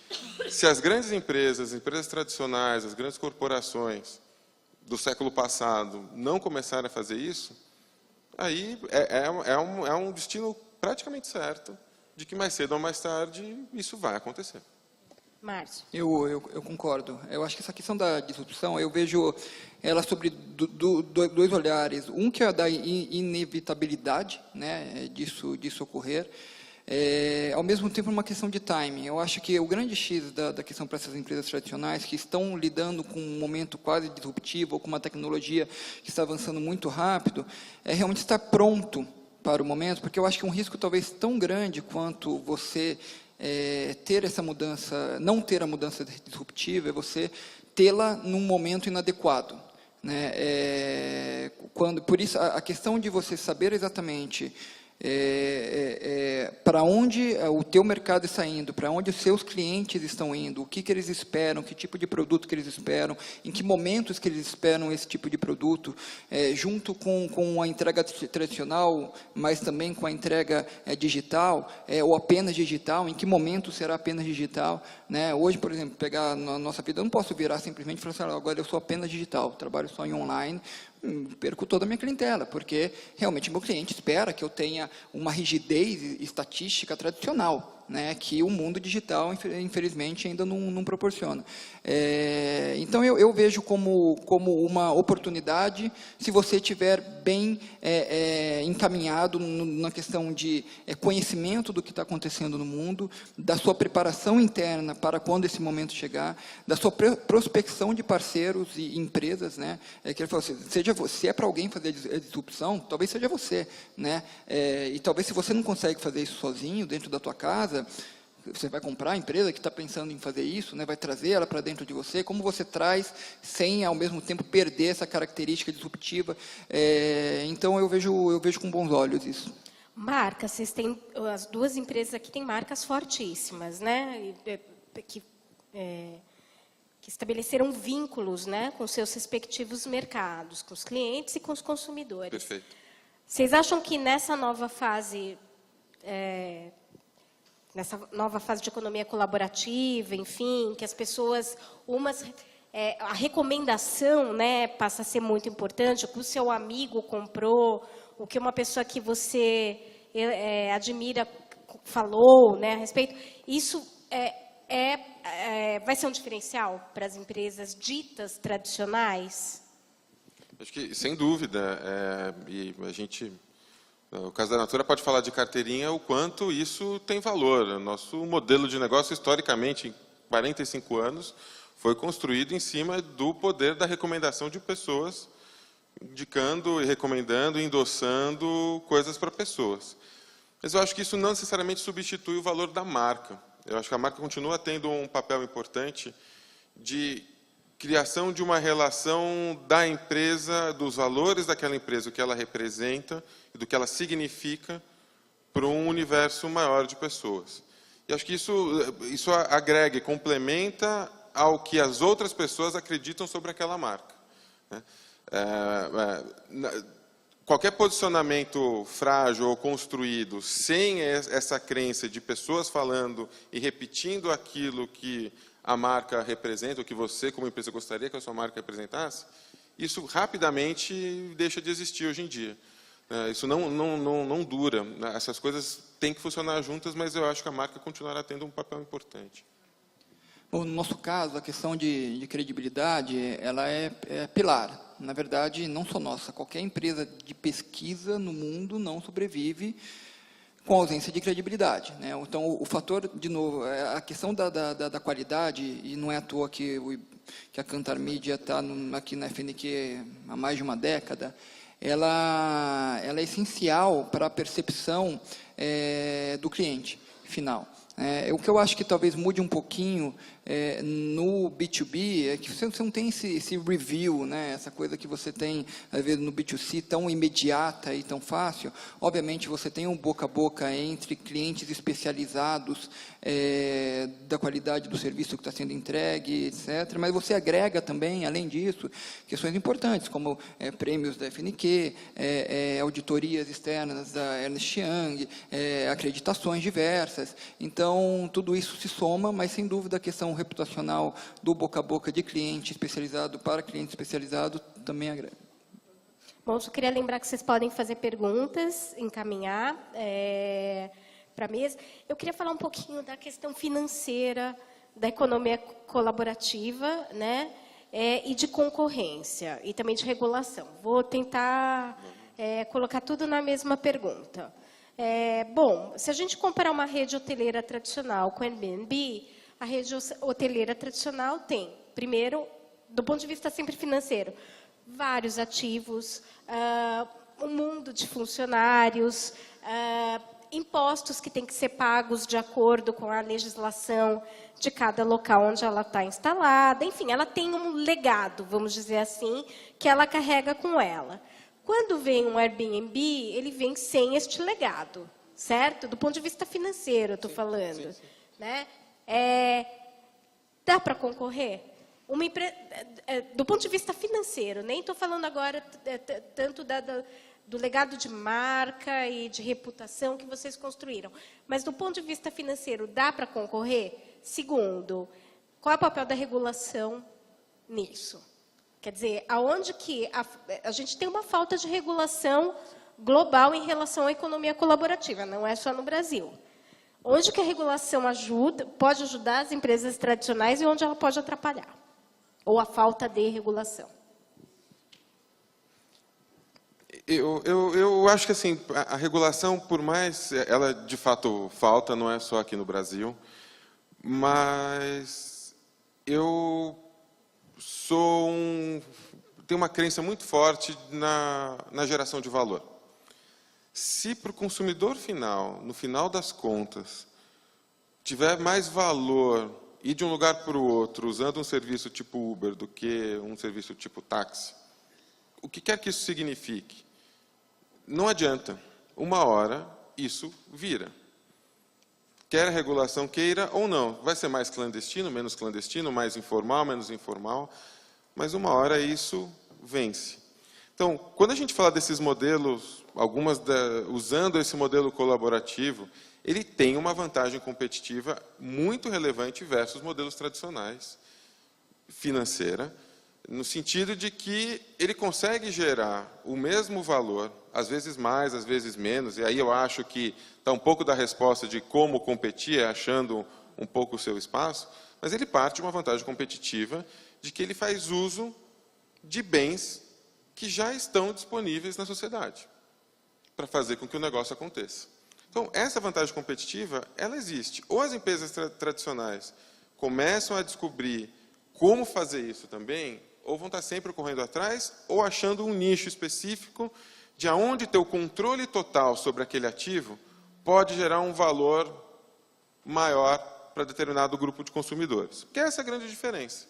Se as grandes empresas, as empresas tradicionais, as grandes corporações do século passado não começarem a fazer isso, aí é um destino praticamente certo de que mais cedo ou mais tarde isso vai acontecer. Márcio. Eu concordo. Eu acho que essa questão da disrupção, eu vejo ela sobre 2 olhares. Um que é da inevitabilidade, né, disso ocorrer, Ao mesmo tempo, uma questão de timing. Eu acho que o grande X da questão para essas empresas tradicionais, que estão lidando com um momento quase disruptivo, ou com uma tecnologia que está avançando muito rápido, é realmente estar pronto para o momento, porque eu acho que um risco talvez tão grande quanto você ter essa mudança, não ter a mudança disruptiva, é você tê-la num momento inadequado, né? Por isso, a questão de você saber exatamente para onde o teu mercado está indo, para onde os seus clientes estão indo, o que eles esperam, que tipo de produto que eles esperam, em que momentos que eles esperam esse tipo de produto, junto com a entrega tradicional, mas também com a entrega digital, ou apenas digital, em que momento será apenas digital, né? Hoje, por exemplo, pegar na nossa vida, eu não posso virar simplesmente e falar assim, agora eu sou apenas digital, trabalho só em online, perco toda a minha clientela, porque realmente meu cliente espera que eu tenha uma rigidez estatística tradicional, né, que o mundo digital, infelizmente, ainda não proporciona. Então, eu vejo como uma oportunidade, se você estiver bem encaminhado na questão de conhecimento do que está acontecendo no mundo, da sua preparação interna para quando esse momento chegar, da sua prospecção de parceiros e empresas, né, que ele falou assim, se é para alguém fazer a disrupção, talvez seja você, né, e talvez se você não consegue fazer isso sozinho, dentro da tua casa, você vai comprar a empresa que está pensando em fazer isso, né, vai trazer ela para dentro de você, como você traz sem, ao mesmo tempo, perder essa característica disruptiva. Então, eu vejo com bons olhos isso. Marcas, vocês têm, as duas empresas aqui têm marcas fortíssimas, né, que estabeleceram vínculos, né, com seus respectivos mercados, com os clientes e com os consumidores. Perfeito. Vocês acham que nessa nova fase de economia colaborativa, enfim, que as pessoas, a recomendação, né, passa a ser muito importante, o que o seu amigo comprou, o que uma pessoa que você admira falou, né, a respeito, isso vai ser um diferencial para as empresas ditas tradicionais? Acho que, sem dúvida, e a gente, no caso da Natura, pode falar de carteirinha, o quanto isso tem valor. O nosso modelo de negócio, historicamente, em 45 anos, foi construído em cima do poder da recomendação de pessoas, indicando e recomendando, endossando coisas para pessoas. Mas eu acho que isso não necessariamente substitui o valor da marca. Eu acho que a marca continua tendo um papel importante de criação de uma relação da empresa, dos valores daquela empresa, o que ela representa e do que ela significa para um universo maior de pessoas. E acho que isso agrega e complementa ao que as outras pessoas acreditam sobre aquela marca, né? Qualquer posicionamento frágil ou construído sem essa crença de pessoas falando e repetindo aquilo que a marca representa, o que você, como empresa, gostaria que a sua marca representasse, isso rapidamente deixa de existir hoje em dia. Isso não dura. Essas coisas têm que funcionar juntas, mas eu acho que a marca continuará tendo um papel importante. Bom, no nosso caso, a questão de credibilidade, ela é pilar. Na verdade, não só nossa, qualquer empresa de pesquisa no mundo não sobrevive com ausência de credibilidade, né? Então, o fator, de novo, a questão da qualidade, e não é à toa que a Kantar Media está aqui na FNQ há mais de uma década, ela é essencial para a percepção do cliente final. O que eu acho que talvez mude um pouquinho no B2B é que você não tem esse review, né? Essa coisa que você tem, às vezes, no B2C, tão imediata e tão fácil. Obviamente, você tem um boca a boca entre clientes especializados da qualidade do serviço que está sendo entregue, etc. Mas você agrega também, além disso, questões importantes, como prêmios da FNQ, auditorias externas da Ernst Young, acreditações diversas. Então, tudo isso se soma, mas, sem dúvida, a questão reputacional do boca a boca de cliente especializado para cliente especializado também agrega. Bom, eu queria lembrar que vocês podem fazer perguntas, encaminhar para a mesa. Eu queria falar um pouquinho da questão financeira, da economia colaborativa, né, e de concorrência, e também de regulação. Vou tentar colocar tudo na mesma pergunta. Bom, se a gente comparar uma rede hoteleira tradicional com Airbnb, a rede hoteleira tradicional tem, primeiro, do ponto de vista sempre financeiro, vários ativos, um mundo de funcionários, impostos que têm que ser pagos de acordo com a legislação de cada local onde ela está instalada. Enfim, ela tem um legado, vamos dizer assim, que ela carrega com ela. Quando vem um Airbnb, ele vem sem este legado, certo? Do ponto de vista financeiro, eu estou falando. Sim. Né? Dá para concorrer? Do ponto de vista financeiro, nem estou falando agora tanto do legado de marca e de reputação que vocês construíram, mas do ponto de vista financeiro, dá para concorrer? Segundo, qual é o papel da regulação nisso? Quer dizer, aonde que a gente tem uma falta de regulação global em relação à economia colaborativa, não é só no Brasil. Onde que a regulação pode ajudar as empresas tradicionais e onde ela pode atrapalhar? Ou a falta de regulação? Eu acho que assim, a regulação, por mais ela de fato falta, não é só aqui no Brasil, mas eu tenho uma crença muito forte na geração de valor. Se para o consumidor final, no final das contas, tiver mais valor ir de um lugar para o outro usando um serviço tipo Uber do que um serviço tipo táxi, o que quer que isso signifique? Não adianta. Uma hora, isso vira. Quer a regulação queira ou não. Vai ser mais clandestino, menos clandestino, mais informal, menos informal, mas uma hora isso vence. Então, quando a gente fala desses modelos, usando esse modelo colaborativo, ele tem uma vantagem competitiva muito relevante versus modelos tradicionais, financeira, no sentido de que ele consegue gerar o mesmo valor, às vezes mais, às vezes menos, e aí eu acho que está um pouco da resposta de como competir, achando um pouco o seu espaço, mas ele parte de uma vantagem competitiva de que ele faz uso de bens que já estão disponíveis na sociedade, para fazer com que o negócio aconteça. Então, essa vantagem competitiva, ela existe. Ou as empresas tradicionais começam a descobrir como fazer isso também, ou vão estar sempre correndo atrás, ou achando um nicho específico de aonde ter o controle total sobre aquele ativo pode gerar um valor maior para determinado grupo de consumidores. Porque essa é a grande diferença.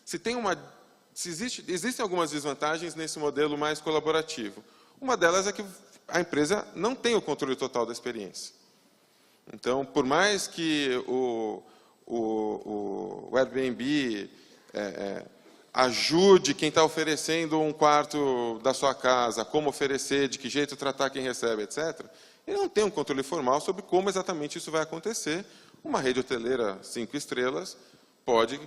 Existem algumas desvantagens nesse modelo mais colaborativo. Uma delas é que a empresa não tem o controle total da experiência. Então, por mais que o Airbnb ajude quem está oferecendo um quarto da sua casa, como oferecer, de que jeito tratar quem recebe, etc., ele não tem um controle formal sobre como exatamente isso vai acontecer. Uma rede hoteleira 5 estrelas pode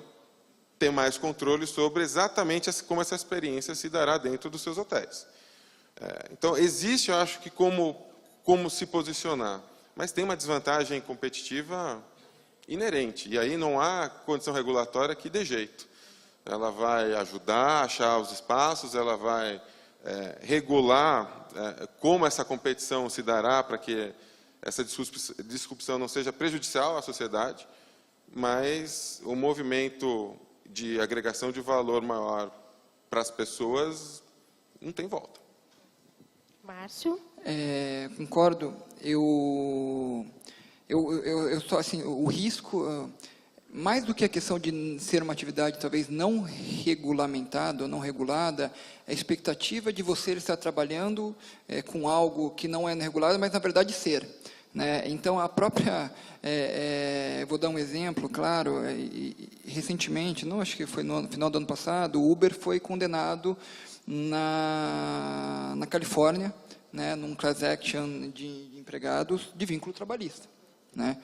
ter mais controle sobre exatamente como essa experiência se dará dentro dos seus hotéis. Então, existe, eu acho, que como se posicionar, mas tem uma desvantagem competitiva inerente, e aí não há condição regulatória que dê jeito. Ela vai ajudar a achar os espaços, ela vai regular como essa competição se dará para que essa disrupção não seja prejudicial à sociedade, mas o movimento de agregação de valor maior para as pessoas não tem volta. Márcio? Concordo. Eu só assim, o risco, mais do que a questão de ser uma atividade talvez não regulamentada ou não regulada, a expectativa de você estar trabalhando com algo que não é regulado, mas na verdade ser. Né? Então, a própria, vou dar um exemplo, claro, recentemente, não, acho que foi no final do ano passado, o Uber foi condenado na Califórnia, né, num class action de empregados de vínculo trabalhista. né?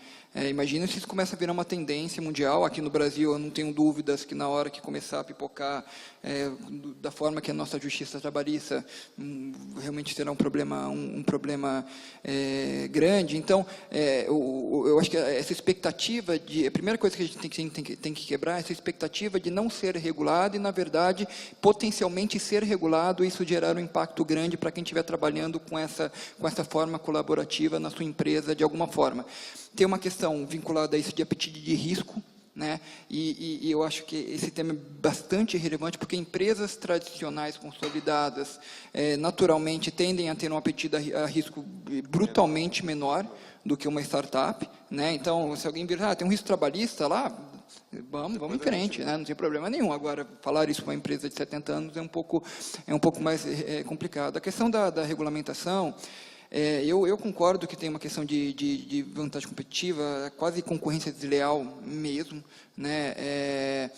Imagina se isso começa a virar uma tendência mundial. Aqui no Brasil, eu não tenho dúvidas que na hora que começar a pipocar, da forma que a nossa justiça trabalhista, realmente será um problema grande. Então, eu acho que essa expectativa a primeira coisa que a gente tem que quebrar é essa expectativa de não ser regulado e, na verdade, potencialmente ser regulado, e isso gerar um impacto grande para quem estiver trabalhando com essa forma colaborativa na sua empresa, de alguma forma. Tem uma questão vinculada a isso de apetite de risco, né? E eu acho que esse tema é bastante relevante, porque empresas tradicionais consolidadas, naturalmente, tendem a ter um apetite a risco brutalmente menor do que uma startup, né? Então, se alguém vir, tem um risco trabalhista lá, vamos em frente, né? Não tem problema nenhum. Agora, falar isso para uma empresa de 70 anos é um pouco mais complicado. A questão da regulamentação, eu concordo que tem uma questão de vantagem competitiva, quase concorrência desleal mesmo, né?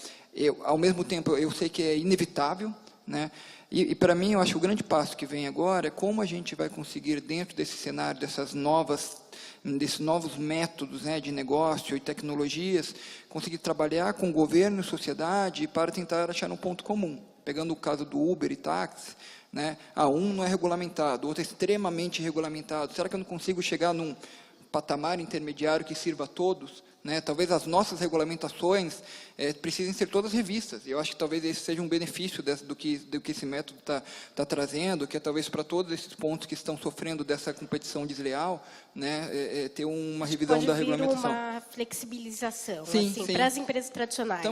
Ao mesmo tempo, eu sei que é inevitável, né? E para mim, eu acho que o grande passo que vem agora é como a gente vai conseguir, dentro desse cenário, desses novos métodos, né, de negócio e tecnologias, conseguir trabalhar com o governo e sociedade para tentar achar um ponto comum. Pegando o caso do Uber e táxi, né? Um não é regulamentado, o outro é extremamente regulamentado. Será que eu não consigo chegar num patamar intermediário que sirva a todos, né? Talvez as nossas regulamentações precisem ser todas revistas. Eu acho que talvez esse seja um benefício do que esse método está trazendo, que é talvez para todos esses pontos que estão sofrendo dessa competição desleal, né? Ter uma revisão da regulamentação. Pode vir uma flexibilização, sim, assim, sim. para as empresas tradicionais.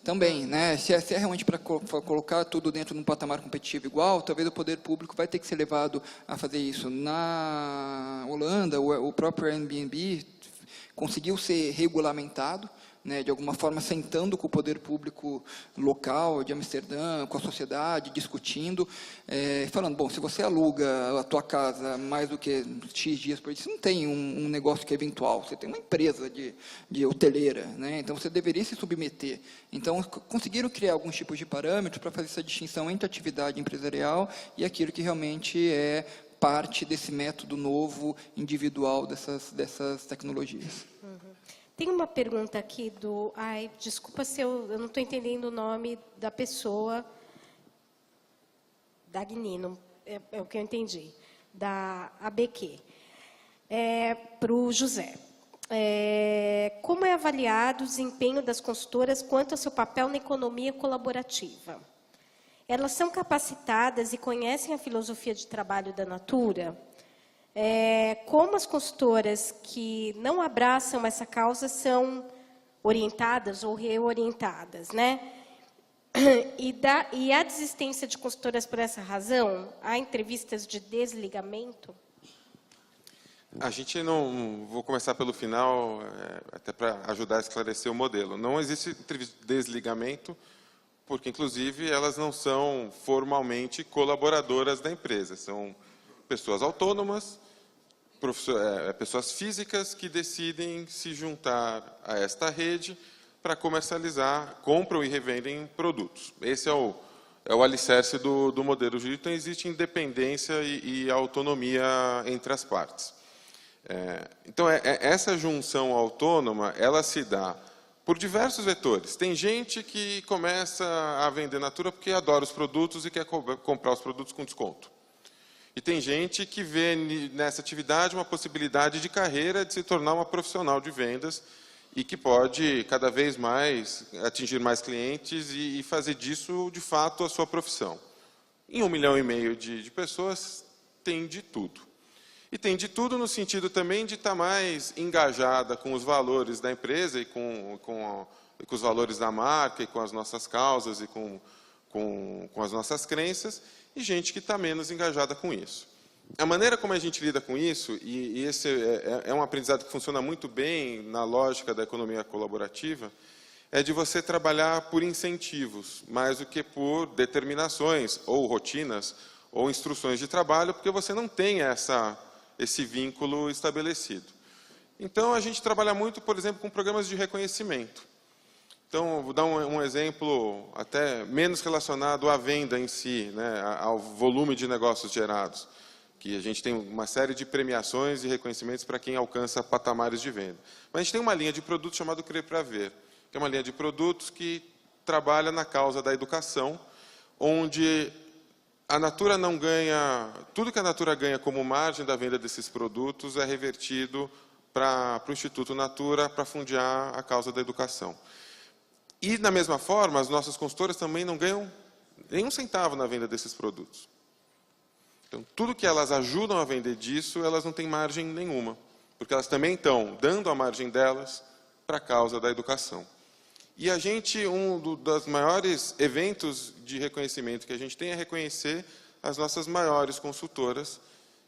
Também, né? Se é realmente para colocar tudo dentro de um patamar competitivo igual, talvez o poder público vai ter que ser levado a fazer isso. Na Holanda, o próprio Airbnb conseguiu ser regulamentado, né, de alguma forma sentando com o poder público local de Amsterdã, com a sociedade, discutindo, falando, bom, se você aluga a tua casa mais do que X dias por dia, você não tem um negócio que é eventual, você tem uma empresa de hoteleira, né, então você deveria se submeter. Então, conseguiram criar alguns tipos de parâmetros para fazer essa distinção entre atividade empresarial e aquilo que realmente é parte desse método novo, individual dessas tecnologias. Uhum. Tem uma pergunta aqui do... desculpa se eu não estou entendendo o nome da pessoa. Dagnino, é o que eu entendi. Da ABQ. Para o José. Como é avaliado o desempenho das consultoras quanto ao seu papel na economia colaborativa? Elas são capacitadas e conhecem a filosofia de trabalho da Natura? Como as consultoras que não abraçam essa causa são orientadas ou reorientadas, né? E há desistência de consultoras por essa razão? Há entrevistas de desligamento? A gente não... Vou começar pelo final, até para ajudar a esclarecer o modelo. Não existe entrevista de desligamento, porque, inclusive, elas não são formalmente colaboradoras da empresa. São pessoas autônomas, pessoas físicas que decidem se juntar a esta rede para comercializar, compram e revendem produtos. Esse é o alicerce do modelo jurídico. Então, existe independência e autonomia entre as partes. Então, essa junção autônoma, ela se dá por diversos vetores. Tem gente que começa a vender Natura porque adora os produtos e quer comprar os produtos com desconto. E tem gente que vê nessa atividade uma possibilidade de carreira, de se tornar uma profissional de vendas e que pode, cada vez mais, atingir mais clientes e fazer disso, de fato, a sua profissão. Em 1,5 milhão de pessoas, tem de tudo. E tem de tudo no sentido também de estar mais engajada com os valores da empresa e com os valores da marca e com as nossas causas e com as nossas crenças, e gente que está menos engajada com isso. A maneira como a gente lida com isso, e esse é um aprendizado que funciona muito bem na lógica da economia colaborativa, é de você trabalhar por incentivos, mais do que por determinações, ou rotinas, ou instruções de trabalho, porque você não tem esse vínculo estabelecido. Então, a gente trabalha muito, por exemplo, com programas de reconhecimento. Então, vou dar um exemplo até menos relacionado à venda em si, né, ao volume de negócios gerados. que a gente tem uma série de premiações e reconhecimentos para quem alcança patamares de venda. Mas a gente tem uma linha de produtos chamada Crer para Ver, que é uma linha de produtos que trabalha na causa da educação, onde a Natura não ganha, tudo que a Natura ganha como margem da venda desses produtos é revertido para o Instituto Natura para fundear a causa da educação. E, da mesma forma, as nossas consultoras também não ganham nenhum centavo na venda desses produtos. Então, tudo que elas ajudam a vender disso, elas não têm margem nenhuma, porque elas também estão dando a margem delas para a causa da educação. E a gente, dos maiores eventos de reconhecimento que a gente tem é reconhecer as nossas maiores consultoras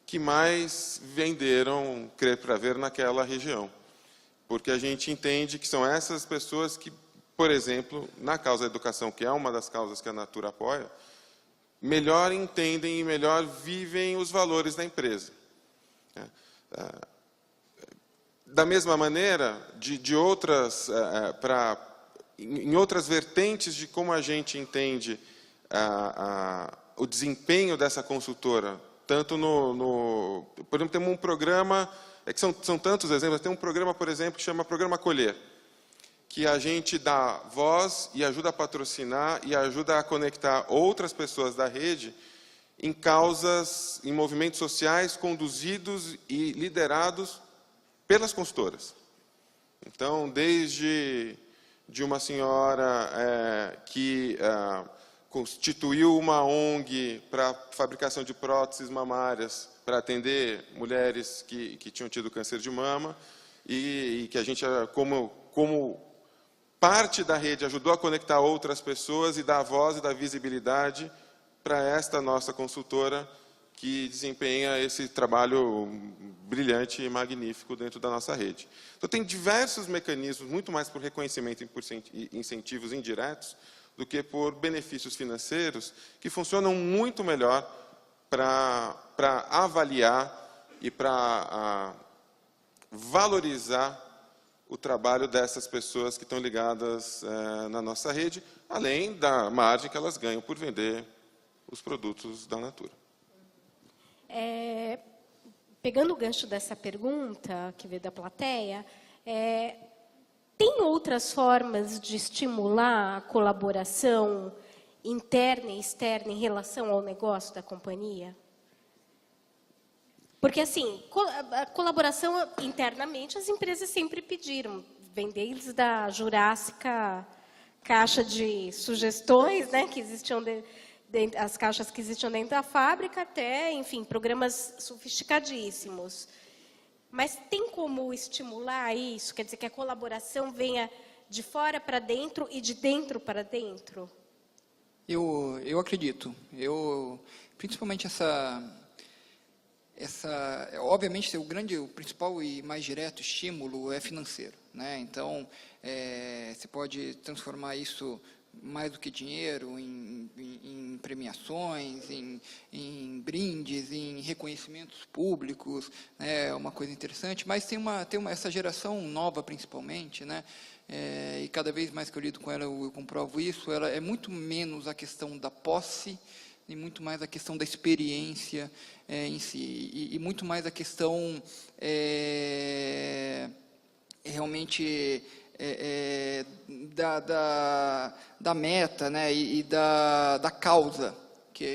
que mais venderam Crer para Ver naquela região. Porque a gente entende que são essas pessoas que, por exemplo, na causa da educação, que é uma das causas que a Natura apoia, melhor entendem e melhor vivem os valores da empresa. Da mesma maneira, em outras vertentes de como a gente entende o desempenho dessa consultora, tanto por exemplo, temos um programa, que são tantos exemplos, tem um programa, por exemplo, que chama Programa Acolher, que a gente dá voz e ajuda a patrocinar e ajuda a conectar outras pessoas da rede em causas, em movimentos sociais conduzidos e liderados pelas consultoras. Então, desde uma senhora que constituiu uma ONG para fabricação de próteses mamárias para atender mulheres que tinham tido câncer de mama e que a gente, como parte da rede, ajudou a conectar outras pessoas e dar voz e dar visibilidade para esta nossa consultora que desempenha esse trabalho brilhante e magnífico dentro da nossa rede. Então, tem diversos mecanismos, muito mais por reconhecimento e por incentivos indiretos, do que por benefícios financeiros, que funcionam muito melhor para avaliar e para valorizar o trabalho dessas pessoas que estão ligadas na nossa rede, além da margem que elas ganham por vender os produtos da Natura. Pegando o gancho dessa pergunta que veio da plateia, tem outras formas de estimular a colaboração interna e externa em relação ao negócio da companhia? Porque, assim, a colaboração internamente, as empresas sempre pediram. Vem desde da jurássica caixa de sugestões, né, que existiam as caixas que existiam dentro da fábrica, até, enfim, programas sofisticadíssimos. Mas tem como estimular isso? Quer dizer, que a colaboração venha de fora para dentro e de dentro para dentro? Eu acredito. Principalmente obviamente, o principal e mais direto estímulo é financeiro, né? Então, você pode transformar isso mais do que dinheiro em premiações, em brindes, em reconhecimentos públicos, é uma coisa interessante. Mas tem essa geração nova, principalmente, né? E cada vez mais que eu lido com ela, eu comprovo isso. Ela é muito menos a questão da posse e muito mais a questão da experiência em si, e muito mais a questão realmente da meta, né, e da causa.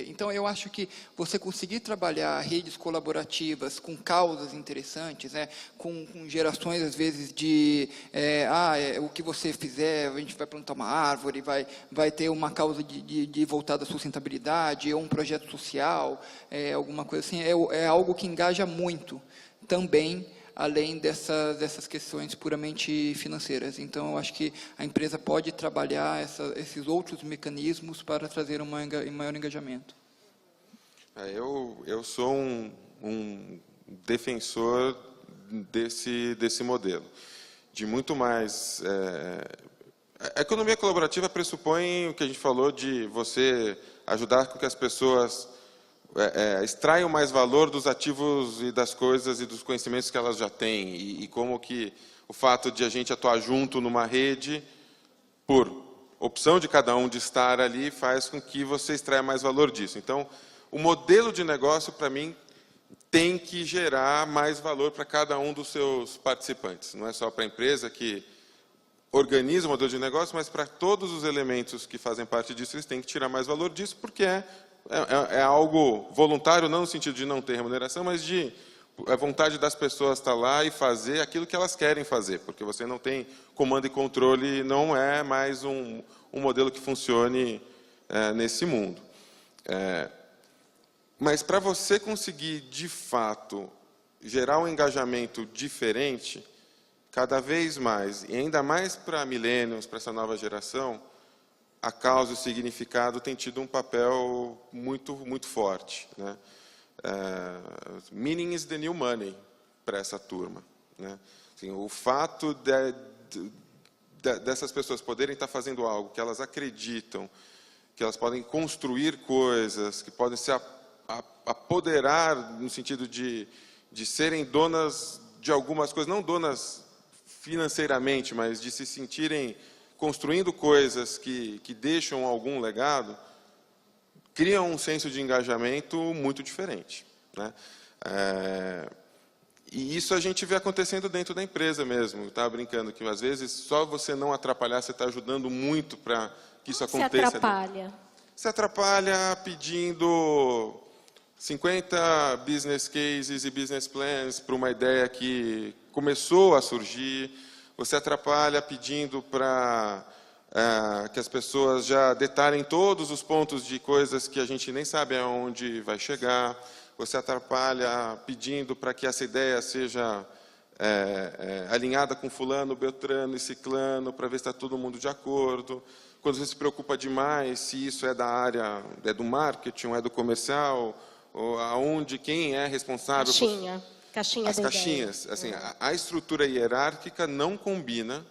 Então, eu acho que você conseguir trabalhar redes colaborativas com causas interessantes, né, com gerações, às vezes, o que você fizer, a gente vai plantar uma árvore, vai ter uma causa de voltada à sustentabilidade, ou um projeto social, alguma coisa assim, é algo que engaja muito também, além dessas questões puramente financeiras. Então, eu acho que a empresa pode trabalhar esses outros mecanismos para trazer um maior engajamento. Eu sou um defensor desse modelo, de muito mais... A economia colaborativa pressupõe o que a gente falou de você ajudar com que as pessoas extraiam mais valor dos ativos e das coisas e dos conhecimentos que elas já têm, e como que o fato de a gente atuar junto numa rede, por opção de cada um de estar ali, faz com que você extraia mais valor disso. Então, o modelo de negócio, para mim, tem que gerar mais valor para cada um dos seus participantes. Não é só para a empresa que organiza o modelo de negócio, mas para todos os elementos que fazem parte disso, eles têm que tirar mais valor disso, porque é algo voluntário, não no sentido de não ter remuneração, mas de a vontade das pessoas estar lá e fazer aquilo que elas querem fazer, porque você não tem comando e controle, não é mais um modelo que funcione nesse mundo. Mas para você conseguir, de fato, gerar um engajamento diferente, cada vez mais, e ainda mais para millennials, para essa nova geração, a causa e o significado tem tido um papel muito, muito forte, né? Meaning is the new money para essa turma, né? Assim, o fato dessas pessoas poderem estar fazendo algo que elas acreditam, que elas podem construir coisas, que podem se apoderar no sentido de serem donas de algumas coisas, não donas financeiramente, mas de se sentirem construindo coisas que deixam algum legado, criam um senso de engajamento muito diferente, né? E isso a gente vê acontecendo dentro da empresa mesmo. Eu estava brincando que, às vezes, só você não atrapalhar, você está ajudando muito para que isso aconteça. Se atrapalha? Se atrapalha pedindo 50 business cases e business plans para uma ideia que começou a surgir. Você atrapalha pedindo para que as pessoas já detalhem todos os pontos de coisas que a gente nem sabe aonde vai chegar. Você atrapalha pedindo para que essa ideia seja alinhada com fulano, beltrano e ciclano, para ver se está todo mundo de acordo. Quando você se preocupa demais se isso é da área, é do marketing, ou é do comercial, ou aonde, quem é responsável... Caixinha as caixinhas. Assim, a estrutura hierárquica não combina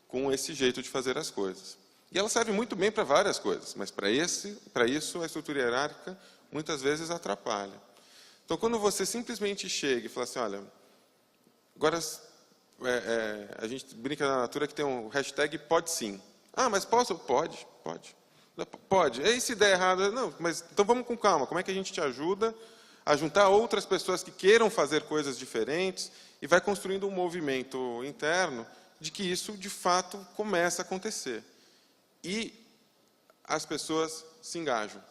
com esse jeito de fazer as coisas. E ela serve muito bem para várias coisas, mas para isso a estrutura hierárquica muitas vezes atrapalha. Então, quando você simplesmente chega e fala assim, olha, agora a gente brinca na Natura que tem um hashtag pode sim. Ah, mas posso? Pode. Pode. E se der errado? Não, mas então vamos com calma. Como é que a gente te ajuda a juntar outras pessoas que queiram fazer coisas diferentes e vai construindo um movimento interno de que isso, de fato, começa a acontecer. E as pessoas se engajam.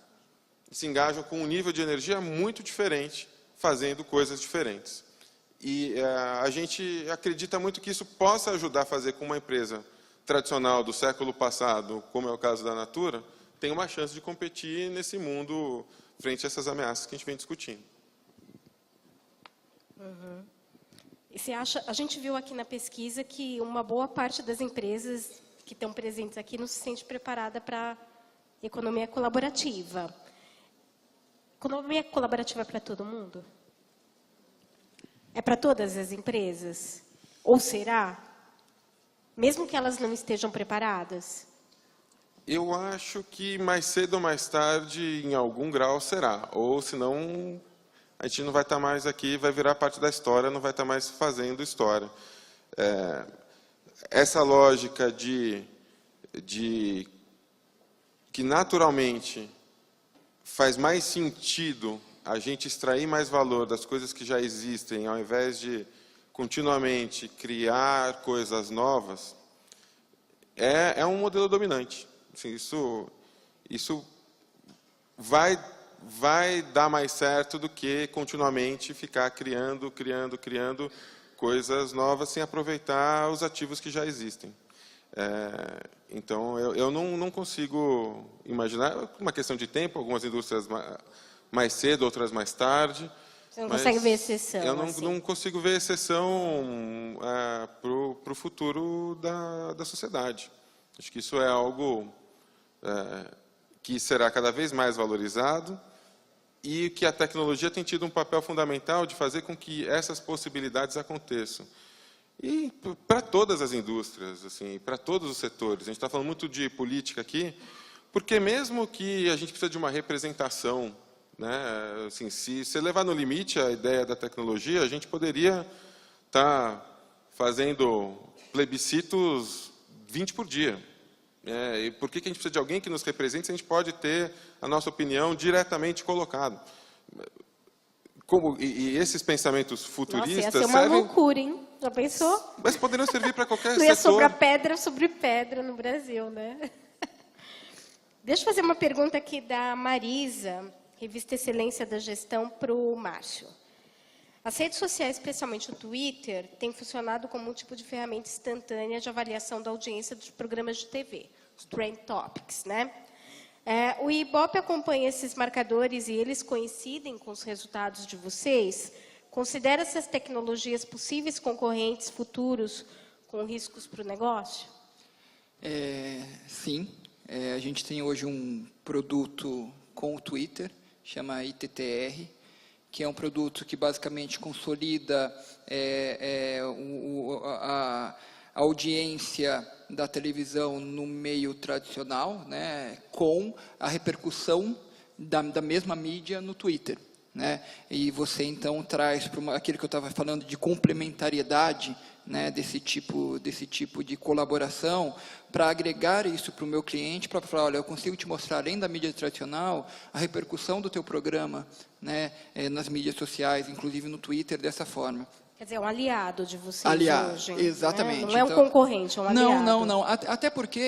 Se engajam com um nível de energia muito diferente, fazendo coisas diferentes. E a gente acredita muito que isso possa ajudar a fazer com uma empresa tradicional do século passado, como é o caso da Natura, tem uma chance de competir nesse mundo frente a essas ameaças que a gente vem discutindo. Uhum. E você acha, a gente viu aqui na pesquisa que uma boa parte das empresas que estão presentes aqui não se sente preparada para economia colaborativa. Economia colaborativa é para todo mundo? É para todas as empresas? Ou será? Mesmo que elas não estejam preparadas? Eu acho que mais cedo ou mais tarde, em algum grau, será. Ou, senão, a gente não vai estar mais aqui, vai virar parte da história, não vai estar mais fazendo história. Essa lógica de que, naturalmente, faz mais sentido a gente extrair mais valor das coisas que já existem, ao invés de continuamente criar coisas novas, é um modelo dominante. Assim, isso vai dar mais certo do que continuamente ficar criando coisas novas sem aproveitar os ativos que já existem. Então, eu não consigo imaginar, uma questão de tempo, algumas indústrias mais cedo, outras mais tarde. Você não consegue ver exceção? Eu não consigo ver exceção para o futuro da sociedade. Acho que isso é algo que será cada vez mais valorizado e que a tecnologia tem tido um papel fundamental de fazer com que essas possibilidades aconteçam. E para todas as indústrias, assim, para todos os setores. A gente está falando muito de política aqui, porque mesmo que a gente precisa de uma representação, né, assim, se você levar no limite a ideia da tecnologia, a gente poderia estar fazendo plebiscitos 20 por dia. E por que a gente precisa de alguém que nos represente se a gente pode ter a nossa opinião diretamente colocada? e esses pensamentos Nossa, futuristas ia ser uma servem... loucura, hein? Já pensou? Mas poderiam servir para qualquer Não ia setor. sobrar pedra sobre pedra no Brasil, né? Deixa eu fazer uma pergunta aqui da Marisa, Revista Excelência da Gestão, para o Márcio. As redes sociais, especialmente o Twitter, têm funcionado como um tipo de ferramenta instantânea de avaliação da audiência dos programas de TV, os Trend Topics, né? O Ibope acompanha esses marcadores e eles coincidem com os resultados de vocês? Considera essas tecnologias possíveis concorrentes futuros com riscos para o negócio? Sim. A gente tem hoje um produto com o Twitter, chama ITTR, que é um produto que basicamente consolida a audiência da televisão no meio tradicional, né, com a repercussão da mesma mídia no Twitter, né? E você então traz para aquilo que eu estava falando de complementariedade, né, desse tipo de colaboração, para agregar isso para o meu cliente, para falar, olha, eu consigo te mostrar, além da mídia tradicional, a repercussão do teu programa, né, nas mídias sociais, inclusive no Twitter, dessa forma. Quer dizer, é um aliado de vocês hoje. Exatamente. Né? Não é um concorrente, é um aliado. Não. Até porque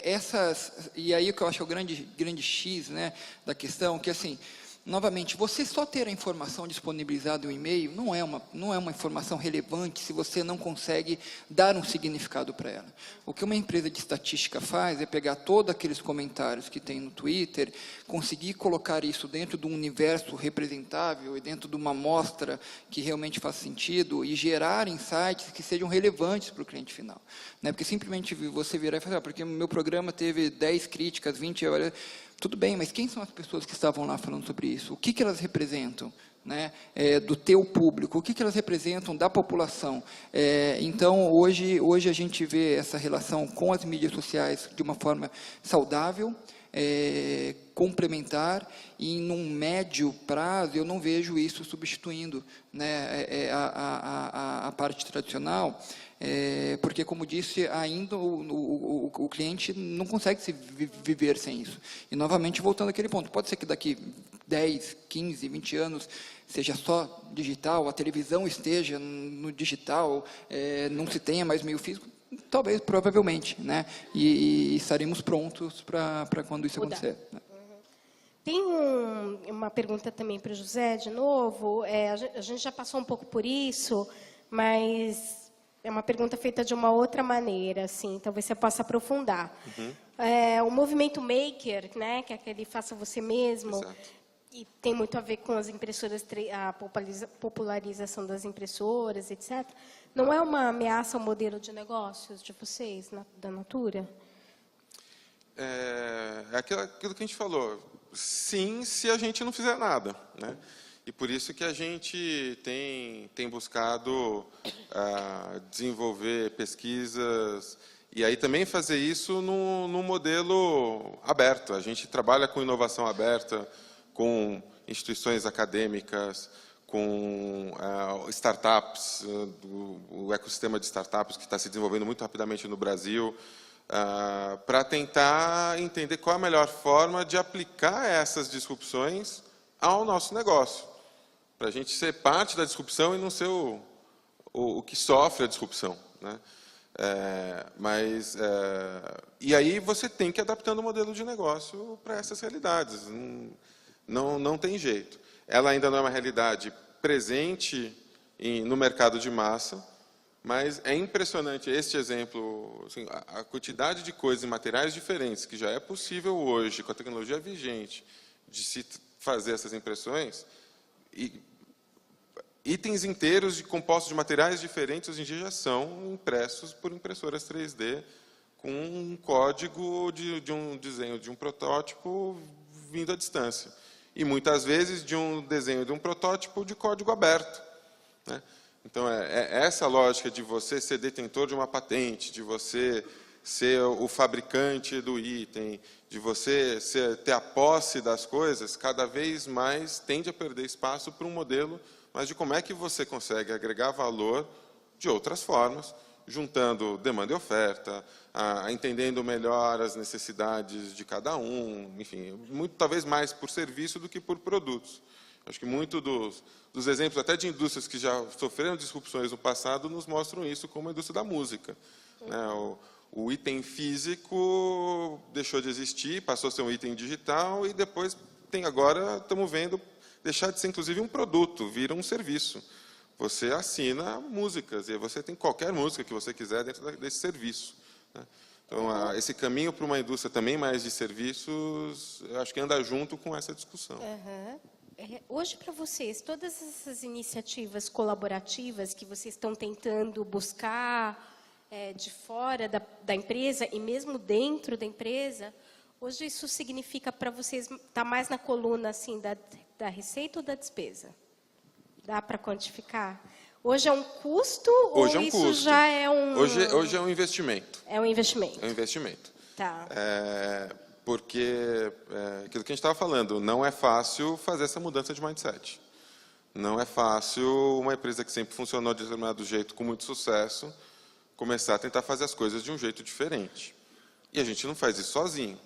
essas... E aí o que eu acho é o grande X, né, da questão, que assim... Novamente, você só ter a informação disponibilizada em um e-mail não é uma informação relevante se você não consegue dar um significado para ela. O que uma empresa de estatística faz é pegar todos aqueles comentários que tem no Twitter, conseguir colocar isso dentro de um universo representável e dentro de uma amostra que realmente faz sentido e gerar insights que sejam relevantes para o cliente final. Né? Porque simplesmente você virar e falar, porque o meu programa teve 10 críticas, 20... Tudo bem, mas quem são as pessoas que estavam lá falando sobre isso? O que elas representam, né, do teu público? O que elas representam da população? Então, hoje a gente vê essa relação com as mídias sociais de uma forma saudável, complementar, e num médio prazo eu não vejo isso substituindo, né, a parte tradicional, porque, como disse, ainda o cliente não consegue se viver sem isso. E, novamente, voltando àquele ponto, pode ser que daqui 10, 15, 20 anos seja só digital, a televisão esteja no digital, não se tenha mais meio físico, talvez, provavelmente, né? E estaremos prontos para quando isso acontecer. Né? Tem uma pergunta também para o José, de novo. A gente já passou um pouco por isso, mas é uma pergunta feita de uma outra maneira, assim, talvez você possa aprofundar. O movimento maker, né, que é aquele faça você mesmo, exato, e tem muito a ver com as impressoras, a popularização das impressoras, etc. Não é uma ameaça ao modelo de negócios de vocês, da Natura? É aquilo que a gente falou. Sim, se a gente não fizer nada, né? E por isso que a gente tem buscado desenvolver pesquisas e aí também fazer isso num modelo aberto. A gente trabalha com inovação aberta, com instituições acadêmicas, com startups, o ecossistema de startups que está se desenvolvendo muito rapidamente no Brasil, para tentar entender qual a melhor forma de aplicar essas disrupções ao nosso negócio, para a gente ser parte da disrupção e não ser o que sofre a disrupção, né? E aí você tem que ir adaptando o modelo de negócio para essas realidades. Não tem jeito. Ela ainda não é uma realidade presente no mercado de massa, mas é impressionante este exemplo, assim, a quantidade de coisas e materiais diferentes que já é possível hoje, com a tecnologia vigente, de se fazer essas impressões, e itens inteiros de compostos de materiais diferentes hoje em dia já são impressos por impressoras 3D com um código de um desenho de um protótipo vindo à distância. E, muitas vezes, de um desenho de um protótipo de código aberto, né? Então, é essa lógica de você ser detentor de uma patente, de você ser o fabricante do item, de você ter a posse das coisas, cada vez mais tende a perder espaço para um modelo, mas de como é que você consegue agregar valor de outras formas, juntando demanda e oferta, entendendo melhor as necessidades de cada um, enfim, talvez mais por serviço do que por produtos. Acho que muito dos exemplos, até de indústrias que já sofreram disrupções no passado, nos mostram isso, como a indústria da música. Né? O item físico deixou de existir, passou a ser um item digital, e depois agora estamos vendo deixar de ser, inclusive, um produto, vira um serviço. Você assina músicas, e você tem qualquer música que você quiser dentro desse serviço. Né? Então, esse caminho para uma indústria também mais de serviços, eu acho que anda junto com essa discussão. Uhum. Hoje, para vocês, todas essas iniciativas colaborativas que vocês estão tentando buscar de fora da empresa e mesmo dentro da empresa, hoje isso significa para vocês estar mais na coluna assim, da receita ou da despesa? Dá para quantificar? Hoje é um custo Hoje ou é um isso custo. já é um... Hoje é um investimento. É um investimento. É um investimento. Tá. Porque, aquilo que a gente estava falando, não é fácil fazer essa mudança de mindset. Não é fácil uma empresa que sempre funcionou de determinado jeito, com muito sucesso, começar a tentar fazer as coisas de um jeito diferente. E a gente não faz isso sozinho.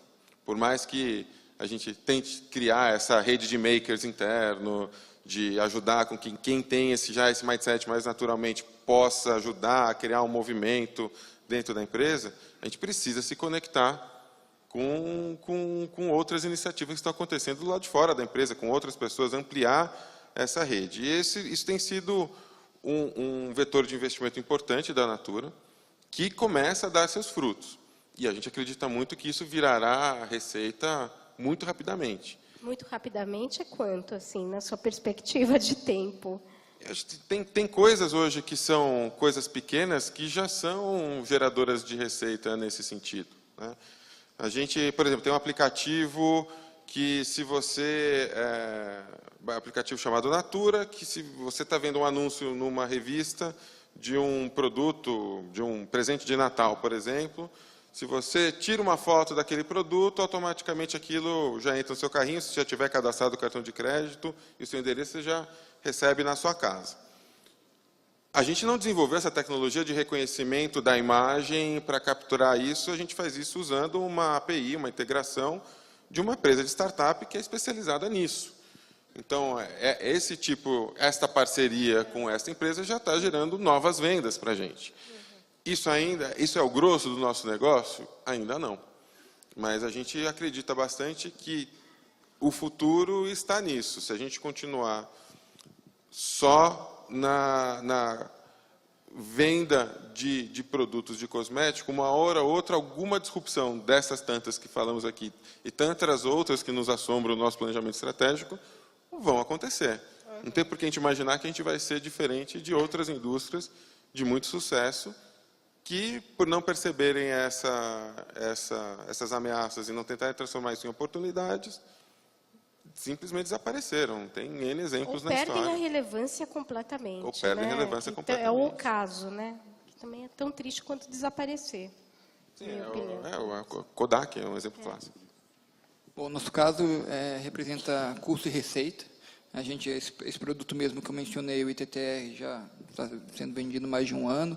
Por mais que a gente tente criar essa rede de makers interno, de ajudar com que quem tem esse mindset mais naturalmente possa ajudar a criar um movimento dentro da empresa, a gente precisa se conectar com outras iniciativas que estão acontecendo do lado de fora da empresa, com outras pessoas, ampliar essa rede. E isso tem sido um vetor de investimento importante da Natura, que começa a dar seus frutos. E a gente acredita muito que isso virará receita muito rapidamente. Muito rapidamente é quanto, assim, na sua perspectiva de tempo? Tem coisas hoje que são coisas pequenas que já são geradoras de receita nesse sentido. Né? A gente, por exemplo, tem um aplicativo que, se você... um aplicativo chamado Natura, que se você está vendo um anúncio numa revista de um produto, de um presente de Natal, por exemplo, se você tira uma foto daquele produto, automaticamente aquilo já entra no seu carrinho, se já tiver cadastrado o cartão de crédito, e o seu endereço você já recebe na sua casa. A gente não desenvolveu essa tecnologia de reconhecimento da imagem para capturar isso, a gente faz isso usando uma API, uma integração de uma empresa de startup que é especializada nisso. Então, esta parceria com esta empresa já está gerando novas vendas para a gente. Isso é o grosso do nosso negócio? Ainda não. Mas a gente acredita bastante que o futuro está nisso. Se a gente continuar só na venda de produtos de cosmético, uma hora ou outra, alguma disrupção dessas tantas que falamos aqui e tantas outras que nos assombram no nosso planejamento estratégico vão acontecer. Não tem por que a gente imaginar que a gente vai ser diferente de outras indústrias de muito sucesso que, por não perceberem essas ameaças e não tentarem transformar isso em oportunidades, simplesmente desapareceram. Tem N exemplos na história. Ou perdem a relevância completamente. Ou perdem a relevância completamente. É o ocaso, né? Que também é tão triste quanto desaparecer. Sim, o Kodak é um exemplo clássico. Bom, nosso caso representa custo e receita. A gente, esse produto mesmo que eu mencionei, o ITTR, já está sendo vendido há mais de um ano.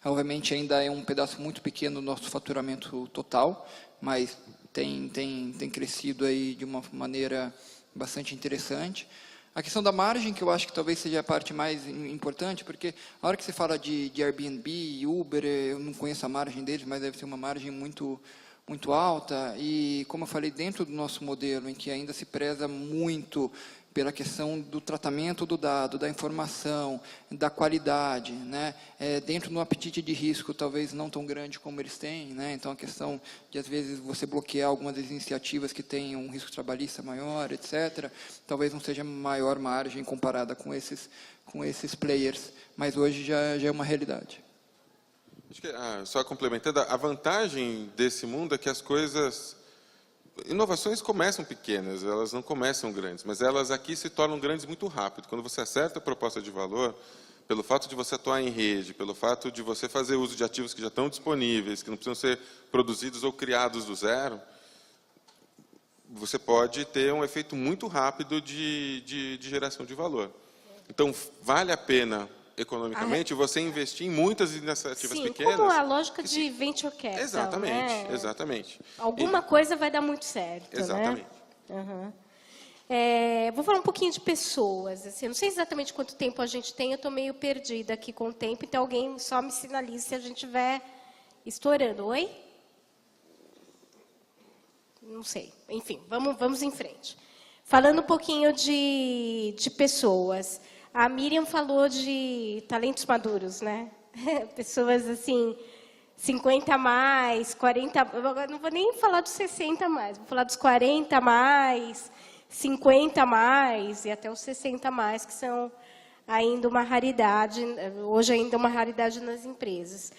Obviamente, ainda é um pedaço muito pequeno do nosso faturamento total, mas tem crescido aí de uma maneira bastante interessante. A questão da margem, que eu acho que talvez seja a parte mais importante, porque a hora que você fala de Airbnb e Uber, eu não conheço a margem deles, mas deve ser uma margem muito alta. E, como eu falei, dentro do nosso modelo, em que ainda se preza muito pela questão do tratamento do dado, da informação, da qualidade, né? Dentro do apetite de risco, talvez não tão grande como eles têm, né? Então, a questão de, às vezes, você bloquear algumas das iniciativas que têm um risco trabalhista maior, etc., talvez não seja maior margem comparada com esses players, mas hoje já é uma realidade. Acho que, só complementando, a vantagem desse mundo é que as coisas... Inovações começam pequenas, elas não começam grandes, mas elas aqui se tornam grandes muito rápido. Quando você acerta a proposta de valor, pelo fato de você atuar em rede, pelo fato de você fazer uso de ativos que já estão disponíveis, que não precisam ser produzidos ou criados do zero, você pode ter um efeito muito rápido de geração de valor. Então, vale a pena, economicamente, você investir em muitas iniciativas pequenas. Como a lógica de venture capital. Exatamente, né? exatamente. Alguma coisa vai dar muito certo. Exatamente. Né? Uhum. Vou falar um pouquinho de pessoas. Assim, eu não sei exatamente quanto tempo a gente tem, eu estou meio perdida aqui com o tempo, então alguém só me sinalize se a gente estiver estourando. Oi? Não sei. Enfim, vamos em frente. Falando um pouquinho de pessoas. A Miriam falou de talentos maduros, né? Pessoas, assim, 50 a mais, 40... Não vou nem falar dos 60 a mais, vou falar dos 40 a mais, 50 a mais e até os 60 a mais, que são ainda uma raridade, hoje ainda uma raridade nas empresas.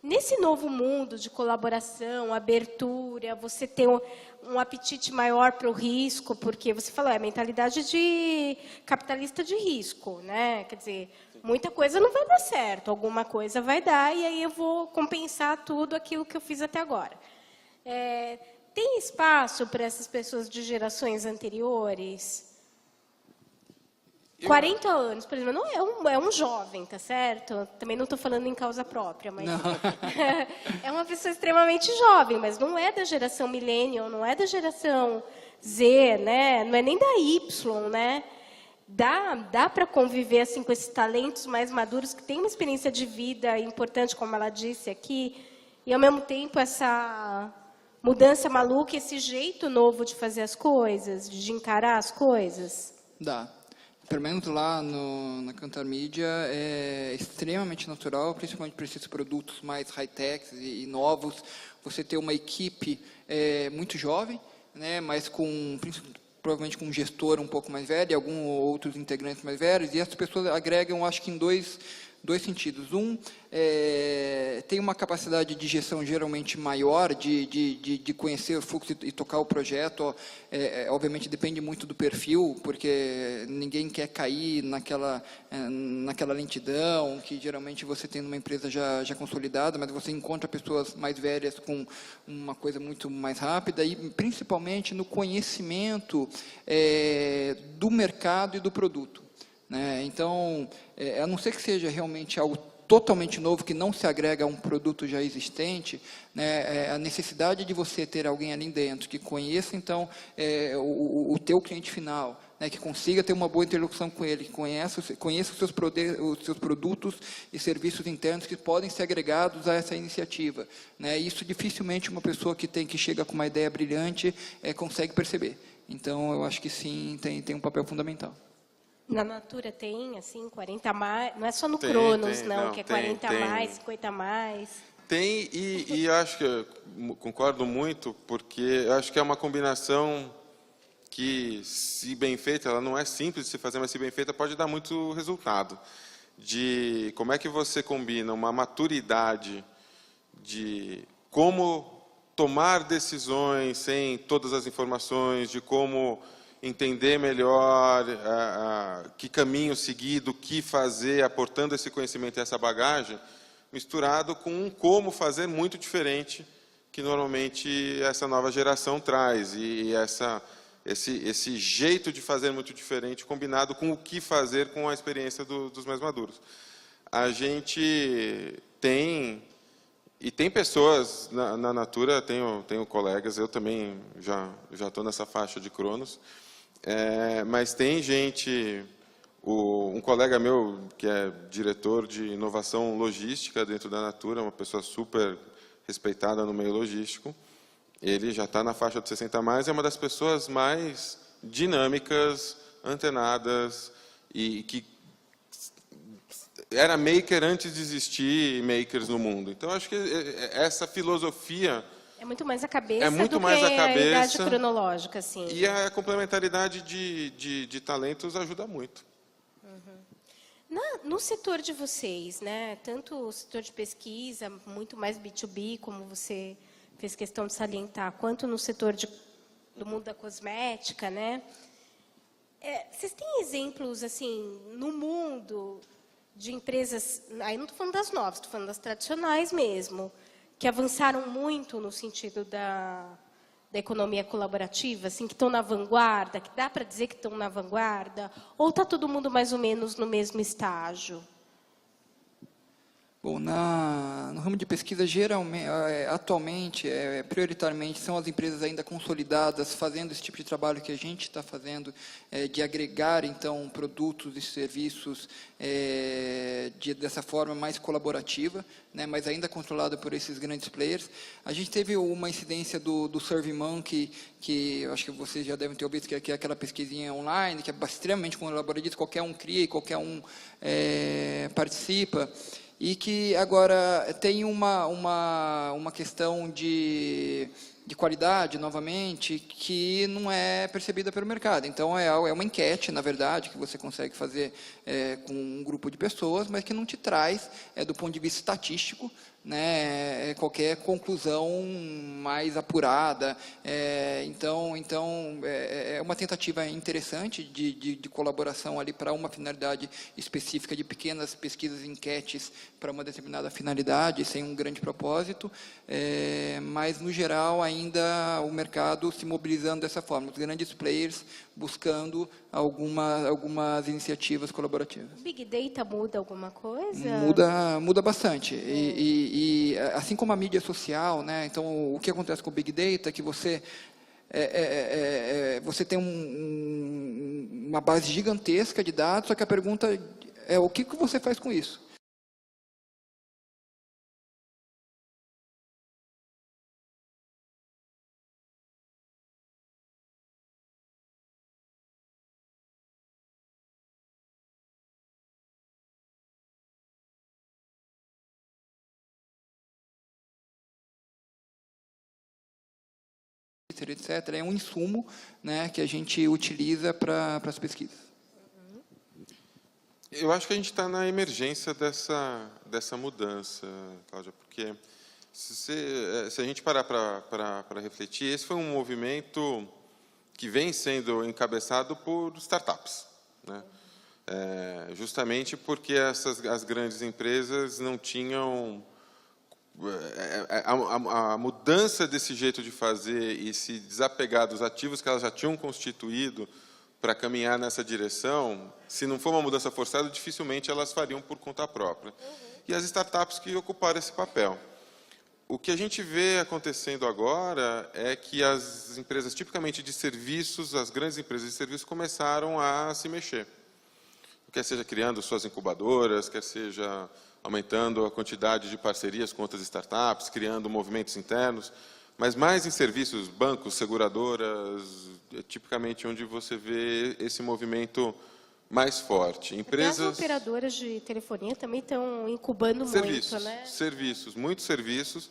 Nesse novo mundo de colaboração, abertura, você tem um apetite maior para o risco, porque você falou, é a mentalidade de capitalista de risco, né? Quer dizer, muita coisa não vai dar certo, alguma coisa vai dar, e aí eu vou compensar tudo aquilo que eu fiz até agora. Tem espaço para essas pessoas de gerações anteriores? 40 anos, por exemplo, não é um jovem, tá certo? Também não estou falando em causa própria, mas é uma pessoa extremamente jovem, mas não é da geração millennial, não é da geração Z, né? Não é nem da Y, né? Dá para conviver assim com esses talentos mais maduros que têm uma experiência de vida importante, como ela disse aqui, e ao mesmo tempo essa mudança maluca, esse jeito novo de fazer as coisas, de encarar as coisas? Dá. Pelo menos lá na Kantar Media é extremamente natural, principalmente para esses produtos mais high-tech e novos, você ter uma equipe muito jovem, né, mas provavelmente com um gestor um pouco mais velho e alguns outros integrantes mais velhos, e essas pessoas agregam, acho que em dois sentidos. Tem uma capacidade de gestão geralmente maior, de conhecer o fluxo e tocar o projeto. Obviamente, depende muito do perfil, porque ninguém quer cair naquela lentidão que geralmente você tem numa empresa já consolidada, mas você encontra pessoas mais velhas com uma coisa muito mais rápida e, principalmente, no conhecimento do mercado e do produto. Então, a não ser que seja realmente algo totalmente novo, que não se agrega a um produto já existente, a necessidade de você ter alguém ali dentro que conheça, então, o teu cliente final, que consiga ter uma boa interlocução com ele, que conheça os seus produtos e serviços internos que podem ser agregados a essa iniciativa. Isso dificilmente uma pessoa que chega com uma ideia brilhante consegue perceber. Então, eu acho que sim, tem um papel fundamental. Na Natura tem, assim, 40 a mais, não é só no Cronos, que é 40 a mais, 50 a mais. Tem, e acho que eu concordo muito, porque eu acho que é uma combinação que, se bem feita, ela não é simples de se fazer, mas se bem feita pode dar muito resultado. De como é que você combina uma maturidade de como tomar decisões sem todas as informações, de como entender melhor que caminho seguir, do que fazer, aportando esse conhecimento e essa bagagem, misturado com um como fazer muito diferente que normalmente essa nova geração traz, e esse jeito de fazer muito diferente combinado com o que fazer com a experiência dos mais maduros. A gente tem pessoas na Natura, tenho colegas, eu também já estou nessa faixa de Cronos, mas tem gente, um colega meu que é diretor de inovação logística dentro da Natura, uma pessoa super respeitada no meio logístico, ele já está na faixa de 60 a mais, é uma das pessoas mais dinâmicas, antenadas, e que era maker antes de existir makers no mundo. Então, acho que essa filosofia é muito mais a cabeça do que a idade cronológica, assim. E a complementaridade de talentos ajuda muito. Uhum. No setor de vocês, tanto o setor de pesquisa, muito mais B2B, como você fez questão de salientar, quanto no setor do mundo da cosmética, vocês têm exemplos, assim, no mundo de empresas, aí não estou falando das novas, estou falando das tradicionais mesmo, que avançaram muito no sentido da economia colaborativa, assim, que estão na vanguarda, que dá para dizer que estão na vanguarda, ou está todo mundo mais ou menos no mesmo estágio? Bom, no ramo de pesquisa, geralmente, atualmente, prioritariamente, são as empresas ainda consolidadas, fazendo esse tipo de trabalho que a gente está fazendo, de agregar, então, produtos e serviços dessa forma mais colaborativa, né, mas ainda controlada por esses grandes players. A gente teve uma incidência do SurveyMonkey, que eu acho que vocês já devem ter ouvido, que é aquela pesquisinha online, que é extremamente colaborativa, qualquer um cria e qualquer um participa, e que agora tem uma questão de qualidade, novamente, que não é percebida pelo mercado. Então, é uma enquete, na verdade, que você consegue fazer com um grupo de pessoas, mas que não te traz, do ponto de vista estatístico, né, qualquer conclusão mais apurada. Então, é uma tentativa interessante de colaboração ali para uma finalidade específica, de pequenas pesquisas, enquetes para uma determinada finalidade, sem um grande propósito, mas, no geral, ainda o mercado se mobilizando dessa forma, os grandes players buscando algumas iniciativas colaborativas. O Big Data muda alguma coisa? Muda bastante. E assim como a mídia social, né, então, o que acontece com o Big Data é que você tem uma base gigantesca de dados, só que a pergunta é o que você faz com isso? Etc. É um insumo, né, que a gente utiliza para as pesquisas. Eu acho que a gente está na emergência dessa mudança, Cláudia, porque se a gente parar para refletir, esse foi um movimento que vem sendo encabeçado por startups, né? Justamente porque as grandes empresas não tinham a mudança desse jeito de fazer e se desapegar dos ativos que elas já tinham constituído para caminhar nessa direção, se não for uma mudança forçada, dificilmente elas fariam por conta própria. E as startups que ocuparam esse papel. O que a gente vê acontecendo agora é que as empresas tipicamente de serviços, as grandes empresas de serviços, começaram a se mexer. Quer seja criando suas incubadoras, quer seja aumentando a quantidade de parcerias com outras startups, criando movimentos internos, mas mais em serviços, bancos, seguradoras, é tipicamente onde você vê esse movimento mais forte. Empresas... Até as operadoras de telefonia também estão incubando muito, né? Muitos serviços.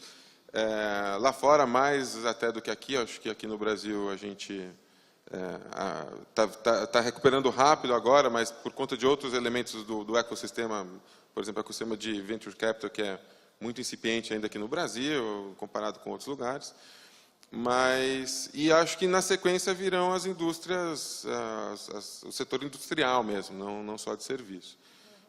Lá fora, mais até do que aqui, acho que aqui no Brasil a gente está recuperando rápido agora, mas por conta de outros elementos do ecossistema, por exemplo, o ecossistema de venture capital, que é muito incipiente ainda aqui no Brasil, comparado com outros lugares. E acho que na sequência virão as indústrias, o setor industrial mesmo, não só de serviço.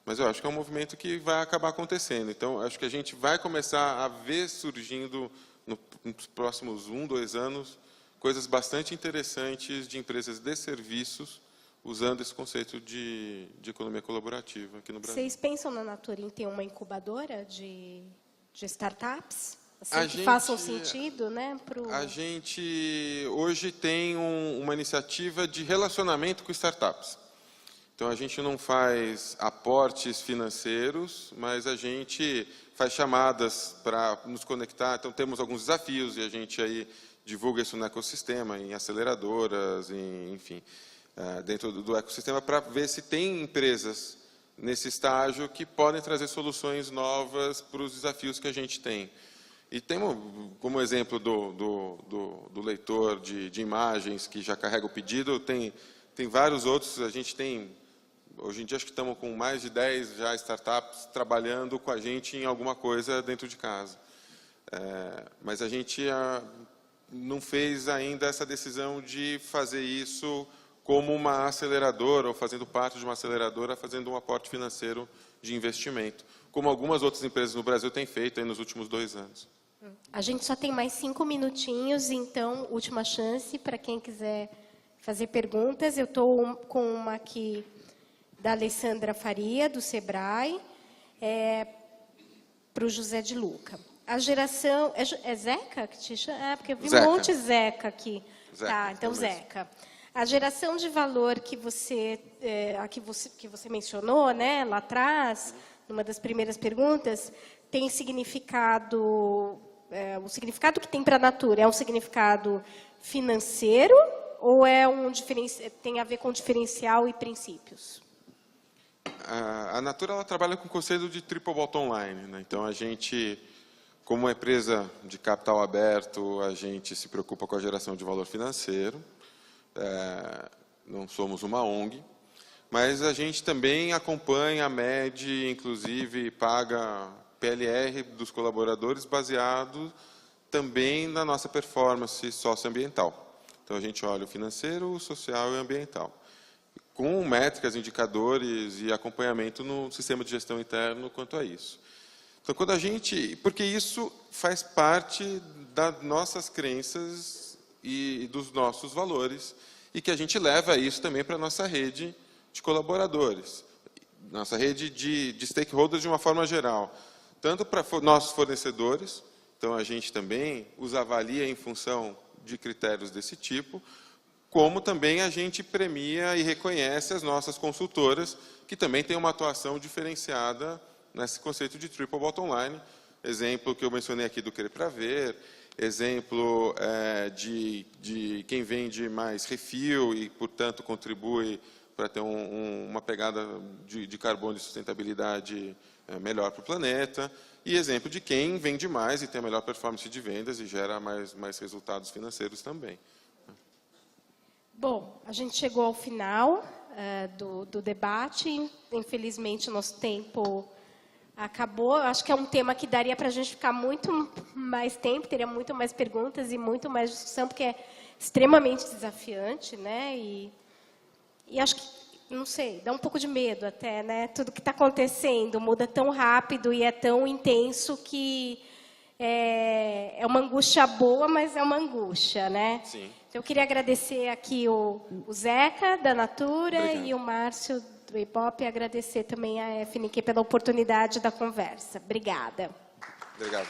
Mas eu acho que é um movimento que vai acabar acontecendo. Então, acho que a gente vai começar a ver surgindo nos próximos 1, 2 anos coisas bastante interessantes de empresas de serviços usando esse conceito de economia colaborativa aqui no Brasil. Vocês pensam na Natura em ter uma incubadora de startups? Assim, que façam sentido, né? A gente hoje tem uma iniciativa de relacionamento com startups. Então, a gente não faz aportes financeiros, mas a gente faz chamadas para nos conectar. Então, temos alguns desafios e a gente aí divulga isso no ecossistema, em aceleradoras, enfim, dentro do ecossistema, para ver se tem empresas nesse estágio que podem trazer soluções novas para os desafios que a gente tem. E temos, como exemplo do leitor de imagens que já carrega o pedido, tem vários outros. A gente tem, hoje em dia, acho que estamos com mais de 10 já startups trabalhando com a gente em alguma coisa dentro de casa. Mas a gente não fez ainda essa decisão de fazer isso como uma aceleradora, ou fazendo parte de uma aceleradora, fazendo um aporte financeiro de investimento, como algumas outras empresas no Brasil têm feito aí nos últimos 2 anos. A gente só tem mais 5 minutinhos, então, última chance para quem quiser fazer perguntas. Eu estou com uma aqui da Alessandra Faria, do Sebrae. para o José de Luca. A geração... É Zeca que te chama? É, porque eu vi Zeca. um monte de Zeca aqui. Zeca, Tá, então Zeca. A geração de valor que você mencionou, né, lá atrás, numa das primeiras perguntas, tem significado... o significado que tem para a Natura é um significado financeiro ou tem a ver com diferencial e princípios? A Natura ela trabalha com o conceito de triple bottom line, né? Então, a gente, como uma empresa de capital aberto, a gente se preocupa com a geração de valor financeiro. Não somos uma ONG, mas a gente também acompanha, mede, inclusive paga PLR dos colaboradores baseado também na nossa performance socioambiental. Então, a gente olha o financeiro, o social e o ambiental, com métricas, indicadores e acompanhamento no sistema de gestão interno quanto a isso. Então, porque isso faz parte das nossas crenças e dos nossos valores, e que a gente leva isso também para a nossa rede de colaboradores, nossa rede de stakeholders de uma forma geral, tanto para nossos fornecedores, então a gente também os avalia em função de critérios desse tipo, como também a gente premia e reconhece as nossas consultoras, que também têm uma atuação diferenciada nesse conceito de triple bottom line. Exemplo que eu mencionei aqui do Querer para Ver, exemplo de quem vende mais refil e, portanto, contribui para ter uma pegada de carbono e sustentabilidade melhor para o planeta, e exemplo de quem vende mais e tem a melhor performance de vendas e gera mais resultados financeiros também. Bom, a gente chegou ao final do debate. Infelizmente, o nosso tempo acabou. Acho que é um tema que daria para a gente ficar muito mais tempo, teria muito mais perguntas e muito mais discussão, porque é extremamente desafiante, né? E acho que, não sei, dá um pouco de medo até, né? Tudo que está acontecendo muda tão rápido e é tão intenso que é uma angústia boa, mas é uma angústia, né? Sim. Então, eu queria agradecer aqui o Zeca, da Natura, Obrigado. e o Márcio, do Ibope, e agradecer também a FNQ pela oportunidade da conversa. Obrigada. Obrigado.